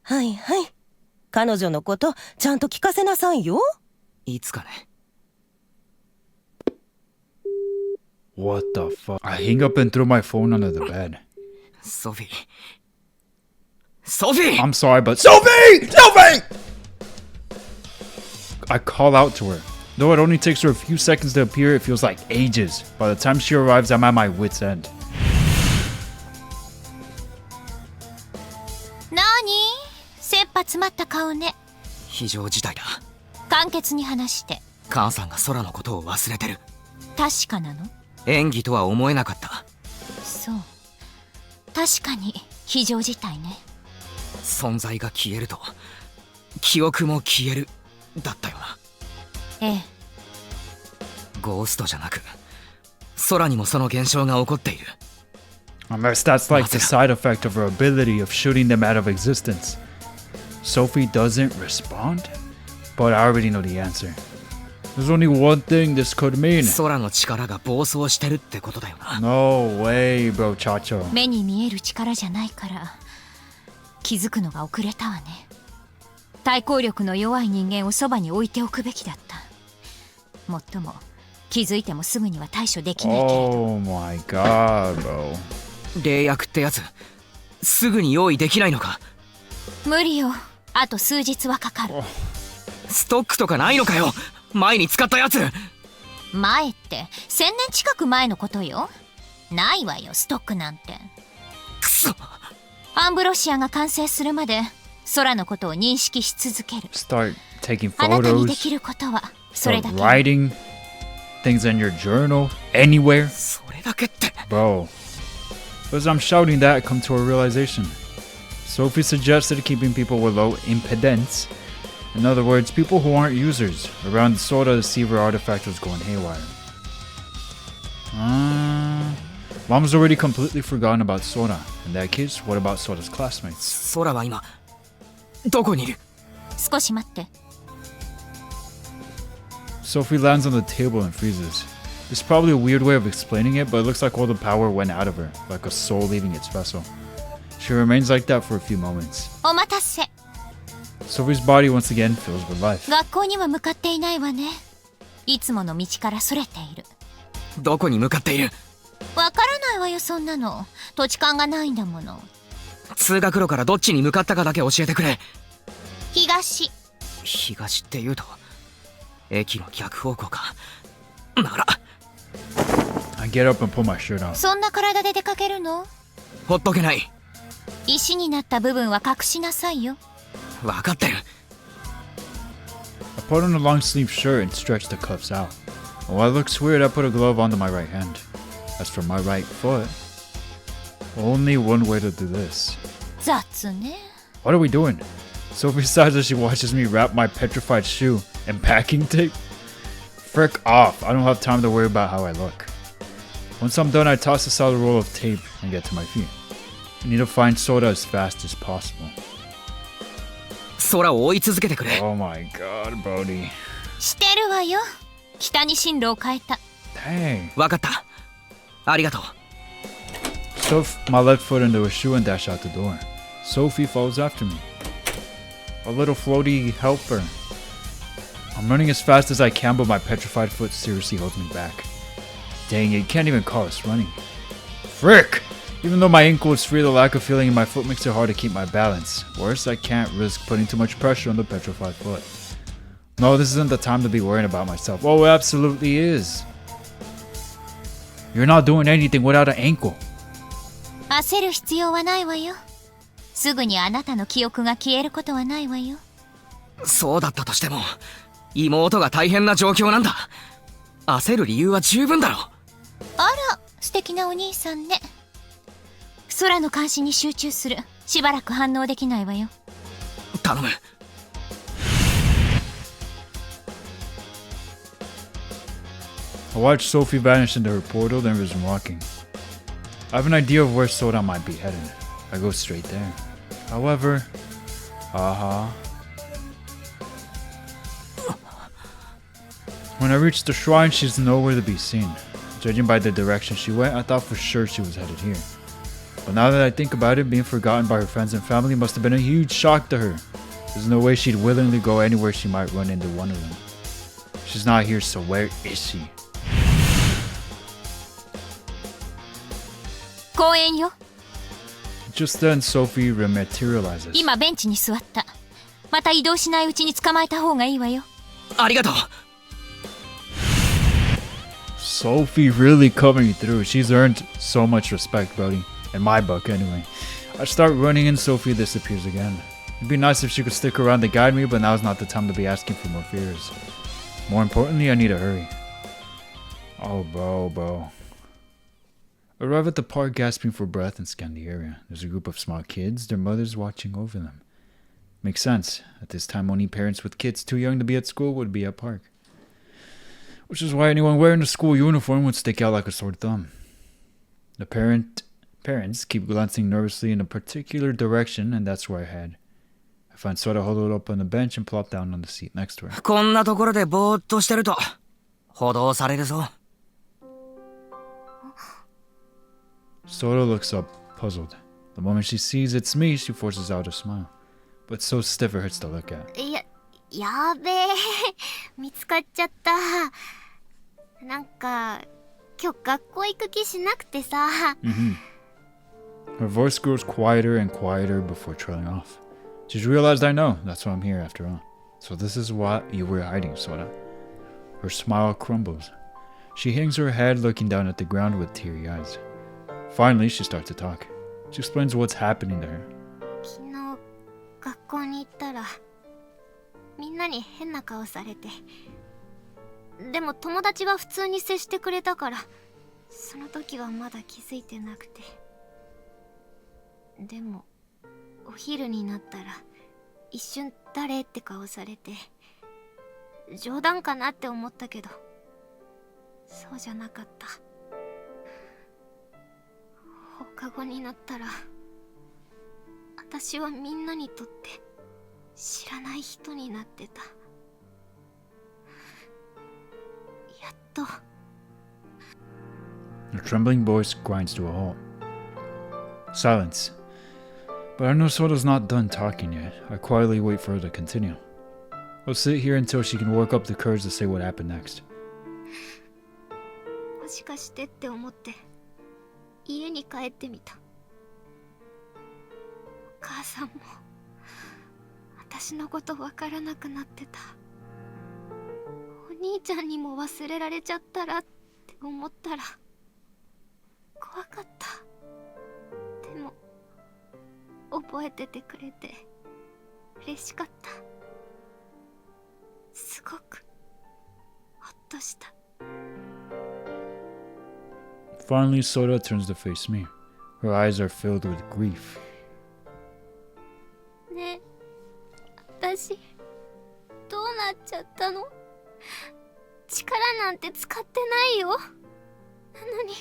S4: はいはい。彼女のことちゃんと聞かせなさいよ。
S3: いつかね。
S2: What the fuck? I hang up and threw my phone under the bed.
S3: ソフィー。ソフィー！
S2: I'm sorry, but Sophie! Sophie! I call out to her. Though it only takes her a few seconds to appear, it feels like ages. By the time she arrives, I'm at my wit's end.
S1: なに？切羽詰まった顔ね。
S3: 非常事態だ。
S1: 簡潔に話して。
S3: 母さんが空のことを忘れてる。
S1: 確かなの？
S3: 演技とは思えなかった。
S1: そう。確かに非常事態ね。
S3: 存在が消えると記憶も消えるだったよな。
S1: ええ。
S3: ゴーストじゃなく空にもその現象が起こっている。
S2: Unless that's like the side effect of her ability of shooting them out of existence. Sophie doesn't respond? But I already know the answer. There's only one thing this could mean.
S3: 空の力が暴走してるってことだよな。
S2: No way, bro, Chacho.
S1: 目に見える力じゃないから気づくのが遅れたわね。対抗力の弱い人間をそばに置いておくべきだった。もっとも気づいてもすぐには対処できないけれど。
S2: Oh my god, bro.
S3: 霊薬ってやつすぐに用意できないのか？
S1: 無理よ。あと数日はかかる。
S3: ストックとかないのかよ。前に使ったやつ。
S1: 前って1000年近く前のことよ。ないわよストックなんて。
S3: くそ。
S1: アンブロシアが完成するまで空のことを認識し続ける。
S2: Start taking
S1: あなたにで
S2: photos.
S1: きることはそれだ
S2: Start
S1: け。
S2: writing things in your journal. Anywhere.
S3: それだけって。
S2: Bro. As I'm shouting that, I come to a realization. Sophie suggested keeping people with low impedance. In other words, people who aren't users, around the Sora to see where artifact was going haywire. Mom's already completely forgotten about Sora. In that case, what about Sora's classmates?
S3: 空は今どこにいる？
S1: 少し待って。
S2: Sophie lands on the table and freezes. It's probably a weird way of explaining it, but it looks like all the power went out of her, like a soul leaving its vessel. She remains like that for a few moments.
S1: お待たせ。
S2: Sophie's body once again fills with life.
S1: 学校には向かっていないわね。いつもの道からそれている。
S3: どこに向かっている？
S1: わからないわよそんなの。土地勘がないんだもの。
S3: 通学路からどっちに向かったかだけ教えてくれ。
S1: 東。
S3: 東って言うと駅の逆方向か。なら
S2: I get up and pull my shirt on.
S1: そんな体で出かけるの？
S3: ほっとけない。
S1: 石になった部分は隠しなさいよ。
S3: 分かってる。
S2: I put on a long sleeve shirt and stretch the cuffs out. While it looks weird, I put a glove onto my right hand. As for my right foot, only one way to do this.
S1: 雑ね。
S2: What are we doing? Sophie sighs as she watches me wrap my petrified shoe in packing tape. Frick off, I don't have time to worry about how I look. Once I'm done, I toss aside a roll of tape and get to my feet. I need to find Sora as fast as possible.
S3: 空を追い続けてくれ。
S2: Oh my god, Brody.
S1: してるわよ。北に進路を変えた。
S2: Dang.
S3: 分かった。ありがとう。
S2: Stuff my left foot into a shoe and dash out the door. Sophie follows after me. A little floaty helper. I'm running as fast as I can, but my petrified foot seriously holds me back. Dang it, you can't even call us running. Frick! Even though my ankle is free, the lack of feeling in my foot makes it hard to keep my balance. Worse, I can't risk putting too much pressure on the petrified foot. No, this isn't the time to be worrying about myself. Oh, it absolutely is. You're not doing anything without an ankle.
S1: 焦る必要はないわよ。すぐにあなたの記憶が消えることはないわよ。
S3: そうだったとしても妹が大変な状況なんだ。焦る理由は十分だろ。
S1: あら、素敵なお兄さんね。空の監視に集中する。しばらく反応できないわよ。
S3: 頼む。
S2: I watched Sophie vanish into her portal, then resume walking. I have an idea of where Sora might be headed. I go straight there. However, when I reach the shrine, she's nowhere to be seen. Judging by the direction she went, I thought for sure she was headed here. But now that I think about it, being forgotten by her friends and family must have been a huge shock to her. There's no way she'd willingly go anywhere she might run into one of them. She's not here, so where is she?
S1: 公園よ。
S2: Just then, Sophie rematerializes.
S1: 今ベンチに座った。また移動しないうちに捕まえた方がいいわよ。
S3: ありがとう。
S2: Sophie really coming through. She's earned so much respect, buddy. In my book, anyway. I start running and Sophie disappears again. It'd be nice if she could stick around to guide me, but now's not the time to be asking for more favors. More importantly, I need to hurry. Oh, bro. Arrive at the park gasping for breath and scan the area. There's a group of small kids, their mothers watching over them. Makes sense. At this time, only parents with kids too young to be at school would be at park. Which is why anyone wearing a school uniform would stick out like a sore thumb. The parents keep glancing nervously in a particular direction, and that's where I head. I find Sora huddled up on the bench and plop down on the seat next to her.
S3: こんなところでぼーっとしてると補導されるぞ。
S2: Sora looks up, puzzled. The moment she sees it's me, she forces out a smile. But so stiff it hurts to look at.
S6: やべえ見つかっちゃった。なんか今日学校行く気しなくてさ。
S2: Her voice grows quieter and quieter before trailing off. She's realized I know, that's why I'm here after all. So this is what you were hiding, Sora. Her smile crumbles. She hangs her head looking down at the ground with teary eyes. Finally, she starts to talk. She explains what's happening to her.
S6: 昨日学校に行ったらみんなに変な顔されて、でも友達は普通に接してくれたから、その時はまだ気づいてなくて。でもお昼になったら一瞬誰って顔されて、冗談かなって思ったけどそうじゃなかった。放課後になったら私はみんなにとって知らない人になってた。やっと。
S2: Her trembling voice grinds to a halt. Silence. But I know Sora's not done talking yet. I quietly wait for her to continue. I'll sit here until she can work up the courage to say what happened next.
S6: もしかしてって思って家に帰ってみた。お母さんも私のことわからなくなってた。お兄ちゃんにも忘れられちゃったらって思ったら怖かった。でも覚えててくれて嬉しかった。すごくほっとした。
S2: Finally, Sora turns to face me. Her eyes are filled with grief.
S6: ねえ、私どうなっちゃったの？力なんて使ってないよ。なのに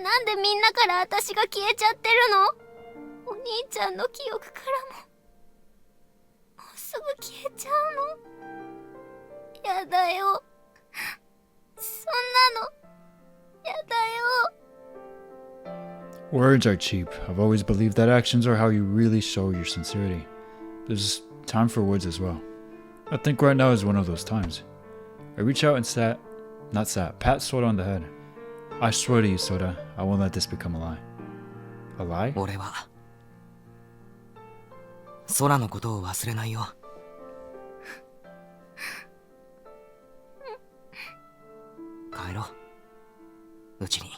S6: なんでみんなから私が消えちゃってるの？お兄ちゃんの記憶からももうすぐ消えちゃうの？やだよ。そんなのやだよ。
S2: Words are cheap. I've always believed that actions are how you really show your sincerity. There's time for words as well. I think right now is one of those times. I reach out and pat Sora on the head. I swear to you, Sora, I won't let this become a lie. A lie?
S3: 俺は空のことを忘れないよ。帰ろう。うちに。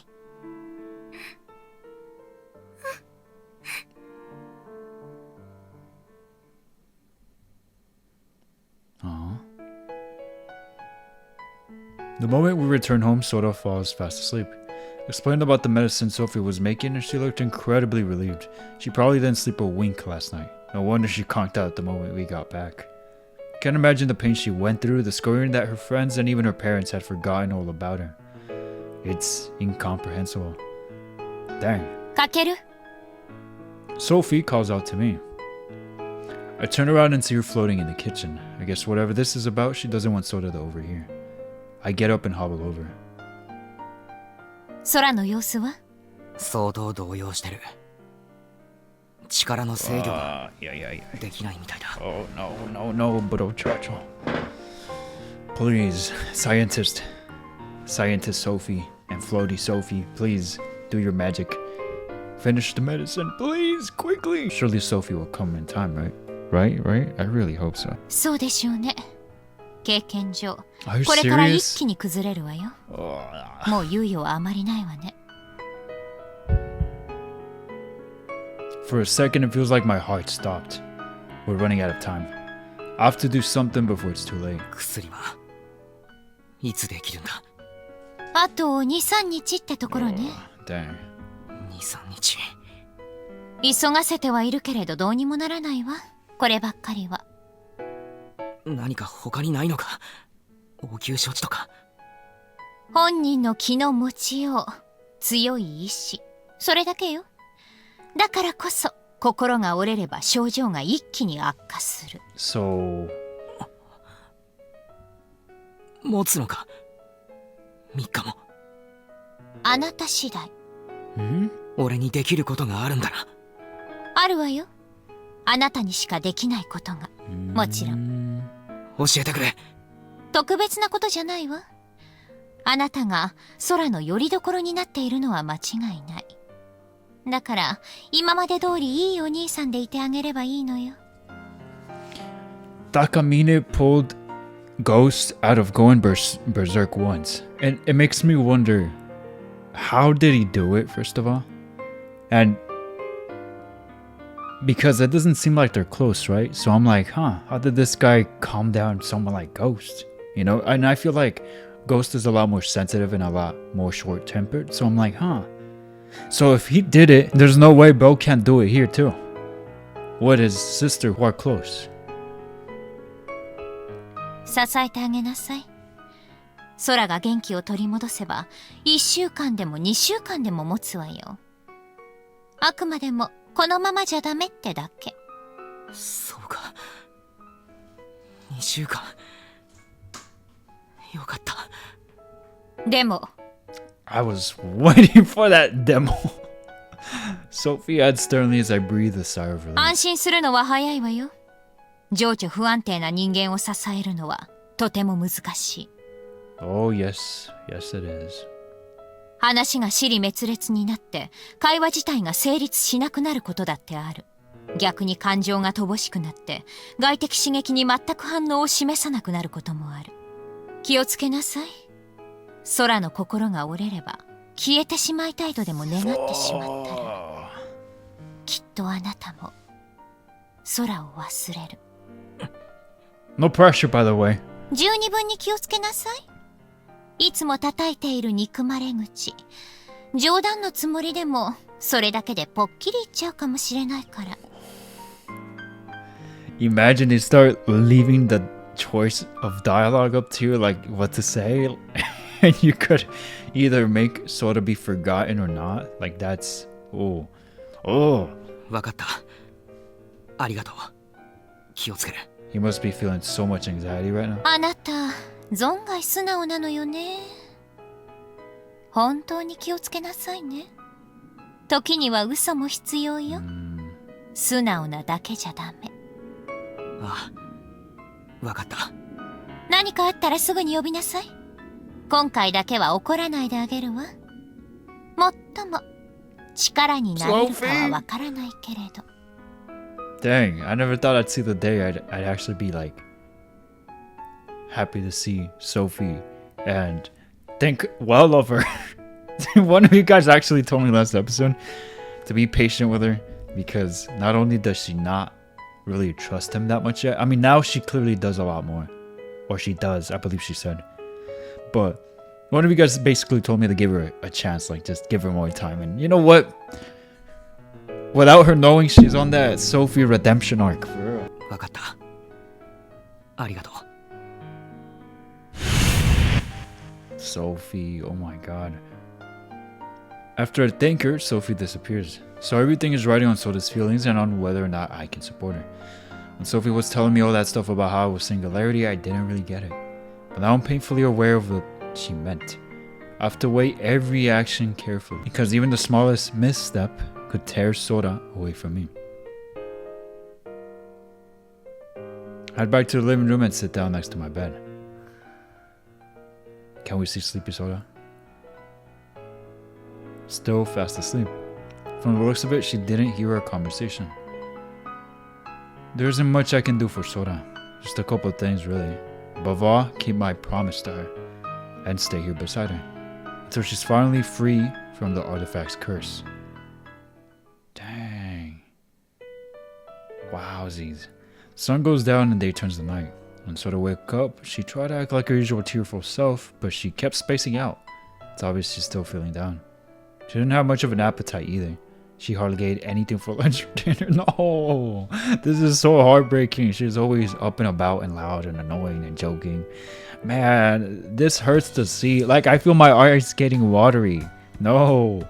S2: The moment we return home, Sora falls fast asleep. Explained about the medicine Sophie was making, and she looked incredibly relieved. She probably didn't sleep a wink last night. No wonder she conked out the moment we got back. Can't imagine the pain she went through, discovering that her friends and even her parents had forgotten all about her. It's incomprehensible. Dang.
S1: かける
S2: Sophie calls out to me. I turn around and see her floating in the kitchen. I guess whatever this is about, she doesn't want Soda to overhear. I get up and hobble over.
S1: 空の様子は
S3: 相当動揺してる。力の制御が
S2: Yeah.
S3: できないみたいだ。
S2: Oh, no, Brochacho. Please, Scientist Sophie and Floaty Sophie, please do your magic. Finish the medicine, please, quickly. Surely Sophie will come in time, right? Right? I really hope so.
S1: そうでしょうね。経験上
S2: Are you
S1: これから一
S2: serious?
S1: 気に崩れるわよ。
S2: Oh,
S1: もう猶予はあまりないわね。
S2: For a second, it feels like my heart stopped. We're running out of time. I have to do something before it's too late.
S3: 薬はいつできるんだ？
S1: あと2、3日ってところね。
S2: Dang.
S3: 2、3日。
S1: 急がせてはいるけれどどうにもならないわ。こればっかりは。
S3: 何か他にないのか？応急処置とか。
S1: 本人の気の持ちよう、強い意志、それだけよ。だからこそ心が折れれば症状が一気に悪化する。
S2: So,
S3: 持つのか？3日も。
S1: あなた次第。
S3: 俺にできることがあるんだな。
S1: あるわよ。あなたにしかできないことが。もちろん。
S3: 教えてくれ。
S1: 特別なことじゃないわ。あなたが空の拠り所になっているのは間違いない。だから今まで通りいいお兄さんでいてあげればいいのよ。
S2: Takamine pulled Ghost out of going berserk once. And it makes me wonder, how did he do it, first of all? And because it doesn't seem like they're close, right? So I'm like, how did this guy calm down someone like Ghost? You know, and I feel like Ghost is a lot more sensitive and a lot more short-tempered. So I'm like, So if he did it, there's no way Bo can't do it here too. With his sister who are close.
S1: 支えてあげなさい。空が元気を取り戻せば1週間でも2週間でも持つわよ。あくまでもこのままじゃダメってだけ。
S3: そうか。2週間。よかった。
S1: でも
S2: I was waiting for that demo. Sophie adds sternly as I breathe a sigh of relief.
S1: 安心するのは早いわよ。情緒不安定な人間を支えるのはとても難しい。
S2: Oh, yes. Yes, it is.
S1: 話が支離滅裂になって会話自体が成立しなくなることだってある。逆に感情が乏しくなって外的刺激に全く反応を示さなくなることもある。気をつけなさい。空の心が折れれば消えてしまいたいとでも願ってしまったらきっとあなたも空を忘れる。
S2: No pressure, by the way.
S1: 十二分に気をつけなさい。いつも叩いている憎まれ口。冗談のつもりでもそれだけでぽっきりいっちゃうかもしれないから。
S2: Imagine they start leaving the choice of dialogue up to you, like what to say. And you could either make Sora be forgotten or not. Like that's... Oh.
S3: わかった。ありがとう。気をつける。
S2: He must be feeling so much anxiety right now.
S1: あなた存外素直なのよね。本当に気をつけなさいね。時には嘘も必要よ。素直なだけじゃダメ。
S3: ああ、わかった。
S1: 何かあったらすぐに呼びなさい。今回だけは怒らないであげるわ。もっとも力になれるかはわからないけれど。
S2: Dang, I never thought I'd see the day I'd actually be like happy to see Sophie and think well of her. One of you guys actually told me last episode to be patient with her because not only does she not really trust him that much yet. I mean, now she clearly does a lot more. Or she does, I believe she said. But one of you guys basically told me to give her a chance, like just give her more time. And you know what? Without her knowing, she's on that Sophie redemption arc. For real.
S3: わかった。ありがとう。
S2: Sophie, oh my god. After I thank her, Sophie disappears. So everything is riding on Soda's feelings and on whether or not I can support her. When Sophie was telling me all that stuff about how it was singularity, I didn't really get it. But now I'm painfully aware of what she meant. I have to weigh every action carefully, because even the smallest misstep could tear Sora away from me. I head back to the living room and sit down next to my bed. Can we see Sleepy Sora? Still fast asleep. From the looks of it, she didn't hear our conversation. There isn't much I can do for Sora. Just a couple of things, really. Above all, keep my promise to her. And stay here beside her. Until she's finally free from the artifact's curse. Dang. Wowsies. Sun goes down and day turns to night. When Sora woke up, she tried to act like her usual tearful self, but she kept spacing out. It's obvious she's still feeling down. She didn't have much of an appetite either. She hardly ate anything for lunch or dinner. No! This is so heartbreaking. She's always up and about and loud and annoying and joking. Man, this hurts to see. Like, I feel my eyes getting watery. No.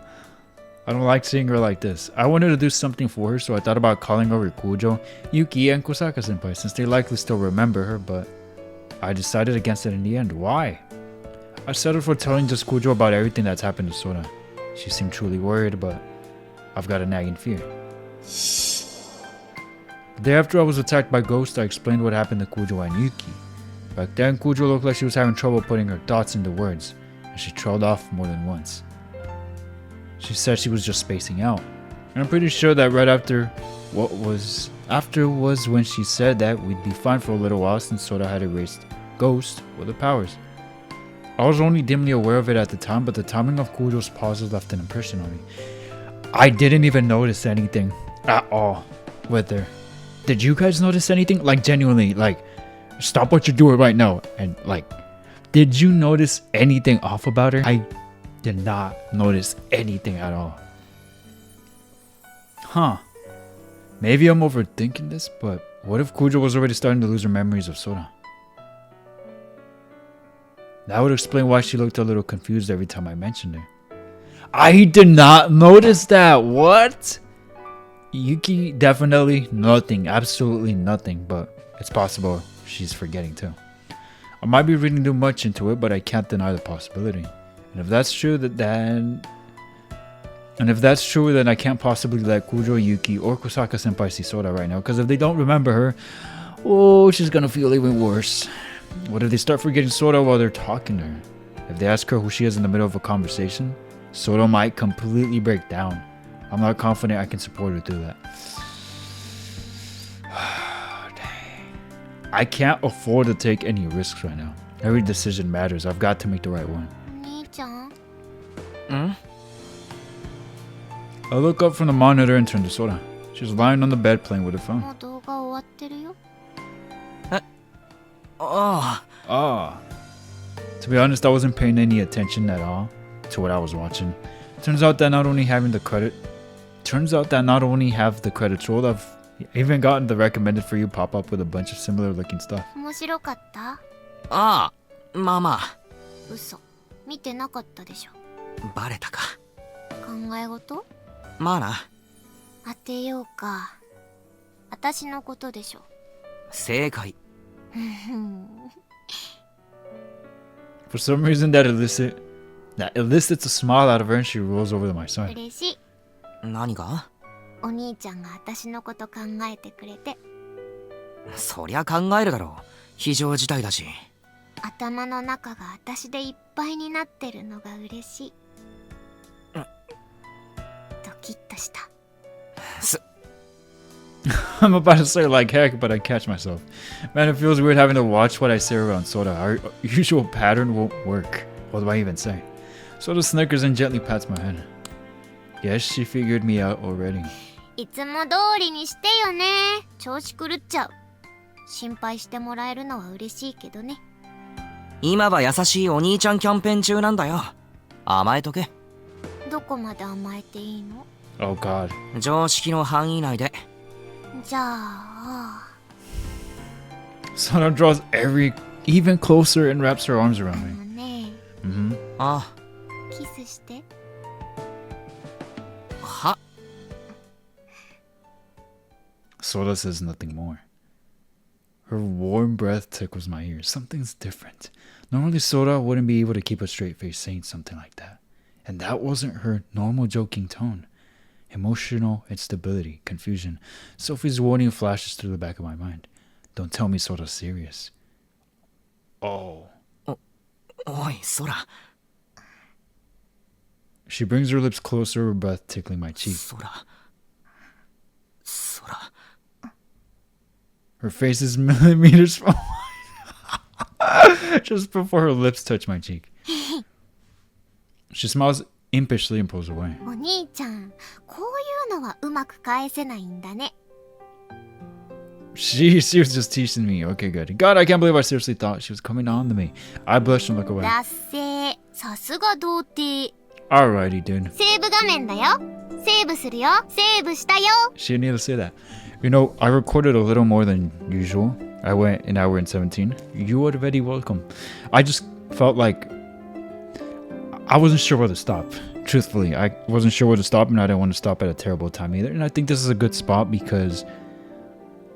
S2: I don't like seeing her like this. I wanted to do something for her, so I thought about calling over Kujo, Yuki, and Kusaka-senpai since they likely still remember her, but I decided against it in the end. Why? I settled for telling just Kujo about everything that's happened to Sora. She seemed truly worried, but I've got a nagging fear. The day after I was attacked by ghosts, I explained what happened to Kujo and Yuki. Back then, Kujo looked like she was having trouble putting her thoughts into words, and she trailed off more than once. She said she was just spacing out. And I'm pretty sure that right after was when she said that we'd be fine for a little while since Sora had erased Ghost with her powers. I was only dimly aware of it at the time, but the timing of Kujo's pauses left an impression on me. I didn't even notice anything at all with her. Did you guys notice anything? Like, genuinely, like, stop what you're doing right now. And, like, did you notice anything off about her? I did not notice anything at all. Huh. Maybe I'm overthinking this, but what if Kujo was already starting to lose her memories of Sora? That would explain why she looked a little confused every time I mentioned her. I did not notice that. What? Yuki, definitely nothing. Absolutely nothing. But it's possible she's forgetting too. I might be reading too much into it, but I can't deny the possibility. And if that's true, then I can't possibly let Kujo, Yuki, or Kusaka-senpai see Sora right now. Because if they don't remember her, oh, she's gonna feel even worse. What if they start forgetting Sora while they're talking to her? If they ask her who she is in the middle of a conversation, Sora might completely break down. I'm not confident I can support her through that. Dang. I can't afford to take any risks right now. Every decision matters. I've got to make the right one.
S6: 兄ちゃん
S2: I look up from the monitor and turn to Sora. She's lying on the bed playing with her phone.
S6: もう動画終わってるよ
S2: Ah. To be honest, I wasn't paying any attention at all to what I was watching. Turns out that not only have the credits rolled, I've even gotten the recommended for you pop up with a bunch of similar looking stuff.
S6: 面白かった
S3: ああ、まあまあ。
S6: 嘘見てなかったでしょ
S3: バレたか。
S6: 考え事
S3: まあな。
S6: 当てようか私のことでしょ
S3: 正解。
S2: For some reason that elicits a smile out of her and she rolls over to my side.
S6: 嬉しい
S3: 何が？
S6: お兄ちゃんが私のこと考えてくれて
S3: そりゃ考えるだろう。非常事態だし。
S6: 頭の中が私でいっぱいになってるのが嬉しいドキッとした
S2: I'm about to say like heck, but I catch myself. Man, it feels weird having to watch what I say around Sora. Our usual pattern won't work. What do I even say? Soda snickers and gently pats my head. Yes, she figured me out already.
S6: いつも通りにしてよね。調子狂っちゃう。心配してもらえるのは嬉しいけどね。
S3: 今は優しいお兄ちゃんキャンペーン中なんだよ。甘えとけ。
S6: どこまで甘えていいの？
S2: Oh god.
S3: 常識の範囲内で。
S6: じゃあ
S2: Soda draws even closer and wraps her arms around
S6: あ
S2: me.
S6: のね、
S2: Mm-hmm.
S3: あ
S6: キスして。
S3: は
S2: Soda says nothing more. Her warm breath tickles my ears. Something's different. Normally Soda wouldn't be able to keep a straight face saying something like that. And that wasn't her normal joking tone. Emotional instability, confusion. Sophie's warning flashes through the back of my mind. Don't tell me Soda's serious. Oh.
S3: おい空
S2: She brings her lips closer, her breath tickling my cheek.
S3: 空
S2: Her face is millimeters from mine. Just before her lips touch my cheek. She smiles impishly and pulls away.
S6: お兄ちゃん、こういうのはうまく返せないんだね。
S2: She was just teasing me. Okay, good. God, I can't believe I seriously thought she was coming on to me. I blushed and looked away.
S6: だっせー。さすが童貞。
S2: Alrighty, dude.
S6: セーブ画面だよ。セーブするよ。セーブしたよ。
S2: She didn't need to say that. You know, I recorded a little more than usual. I went an hour and 17. You are very welcome. I just felt like I wasn't sure where to stop. Truthfully, I wasn't sure where to stop, and I didn't want to stop at a terrible time either. And I think this is a good spot because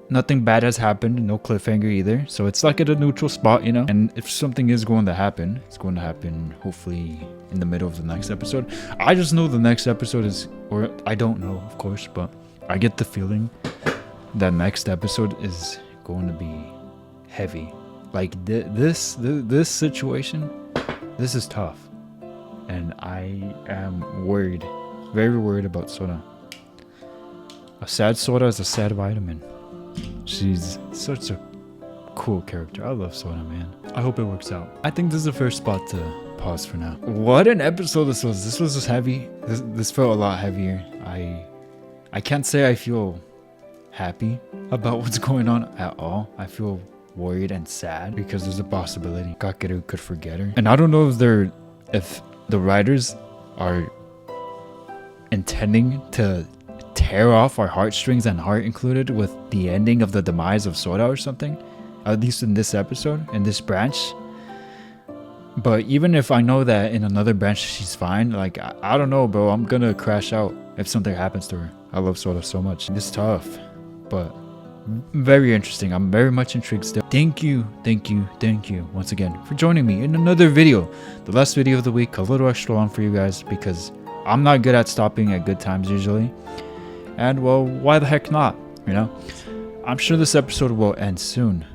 S2: nothing bad has happened, no cliffhanger either. So it's like at a neutral spot, you know? And if something is going to happen, it's going to happen hopefully in the middle of the next episode. I just know the next episode is, or I don't know, of course, but I get the feeling that next episode is going to be heavy. Like this situation, this is tough. And I am worried, very worried about Sora. A sad Sora is a sad vitamin. She's such a cool character. I love Sora, man. I hope it works out. I think this is the first spot to pause for now. What an episode this was. This was just heavy. This felt a lot heavier. I can't say I feel happy about what's going on at all. I feel worried and sad because there's a possibility Kakeru could forget her. And I don't know if the writers are intending to tear off our heartstrings and heart included with the ending of the demise of Sora or something, at least in this episode, in this branch. But even if I know that in another branch she's fine, like I don't know, bro, I'm gonna crash out if something happens to her. I love Sora so much. It's tough, but very interesting. I'm very much intrigued still. Thank you once again for joining me in another video, the last video of the week, a little extra long for you guys because I'm not good at stopping at good times usually. And well, why the heck not, you know? I'm sure this episode will end soon.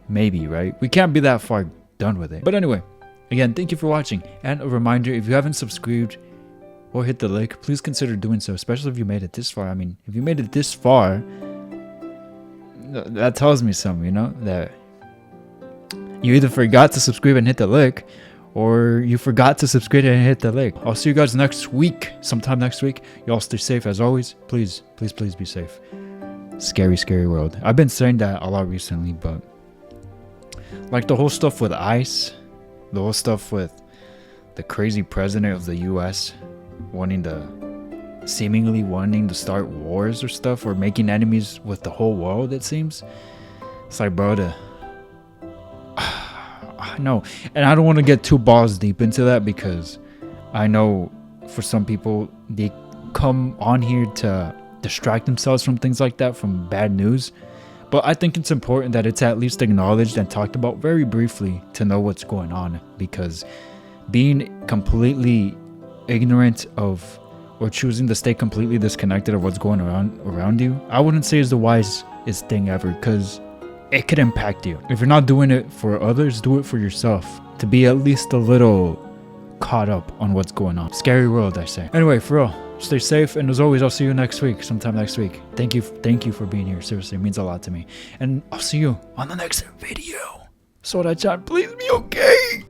S2: Maybe, right? We can't be that far done with it. But anyway, again, thank you for watching. And a reminder, if you haven't subscribed or hit the like, please consider doing so, especially if you made it this far. I mean, if you made it this far, that tells me something, you know? That you either forgot to subscribe and hit the like, or you forgot to subscribe and hit the like. I'll see you guys next week, sometime next week. Y'all stay safe as always. Please be safe. Scary world. I've been saying that a lot recently, but like the whole stuff with ICE, the whole stuff with the crazy president of the US seemingly wanting to start wars or stuff, or making enemies with the whole world, it seems. It's like, bro, no, and I don't want to get too balls deep into that because I know for some people they come on here to distract themselves from things like that, from bad news. But I think it's important that it's at least acknowledged and talked about very briefly to know what's going on, because being completely ignorant of or choosing to stay completely disconnected of what's going around you, I wouldn't say is the wisest thing ever, because it could impact you. If you're not doing it for others, do it for yourself, to be at least a little caught up on what's going on. Scary world, I say. Anyway, for real, stay safe, and as always, I'll see you next week, sometime next week. Thank you for being here. Seriously, it means a lot to me. And I'll see you on the next video. Sora-chan, please be okay.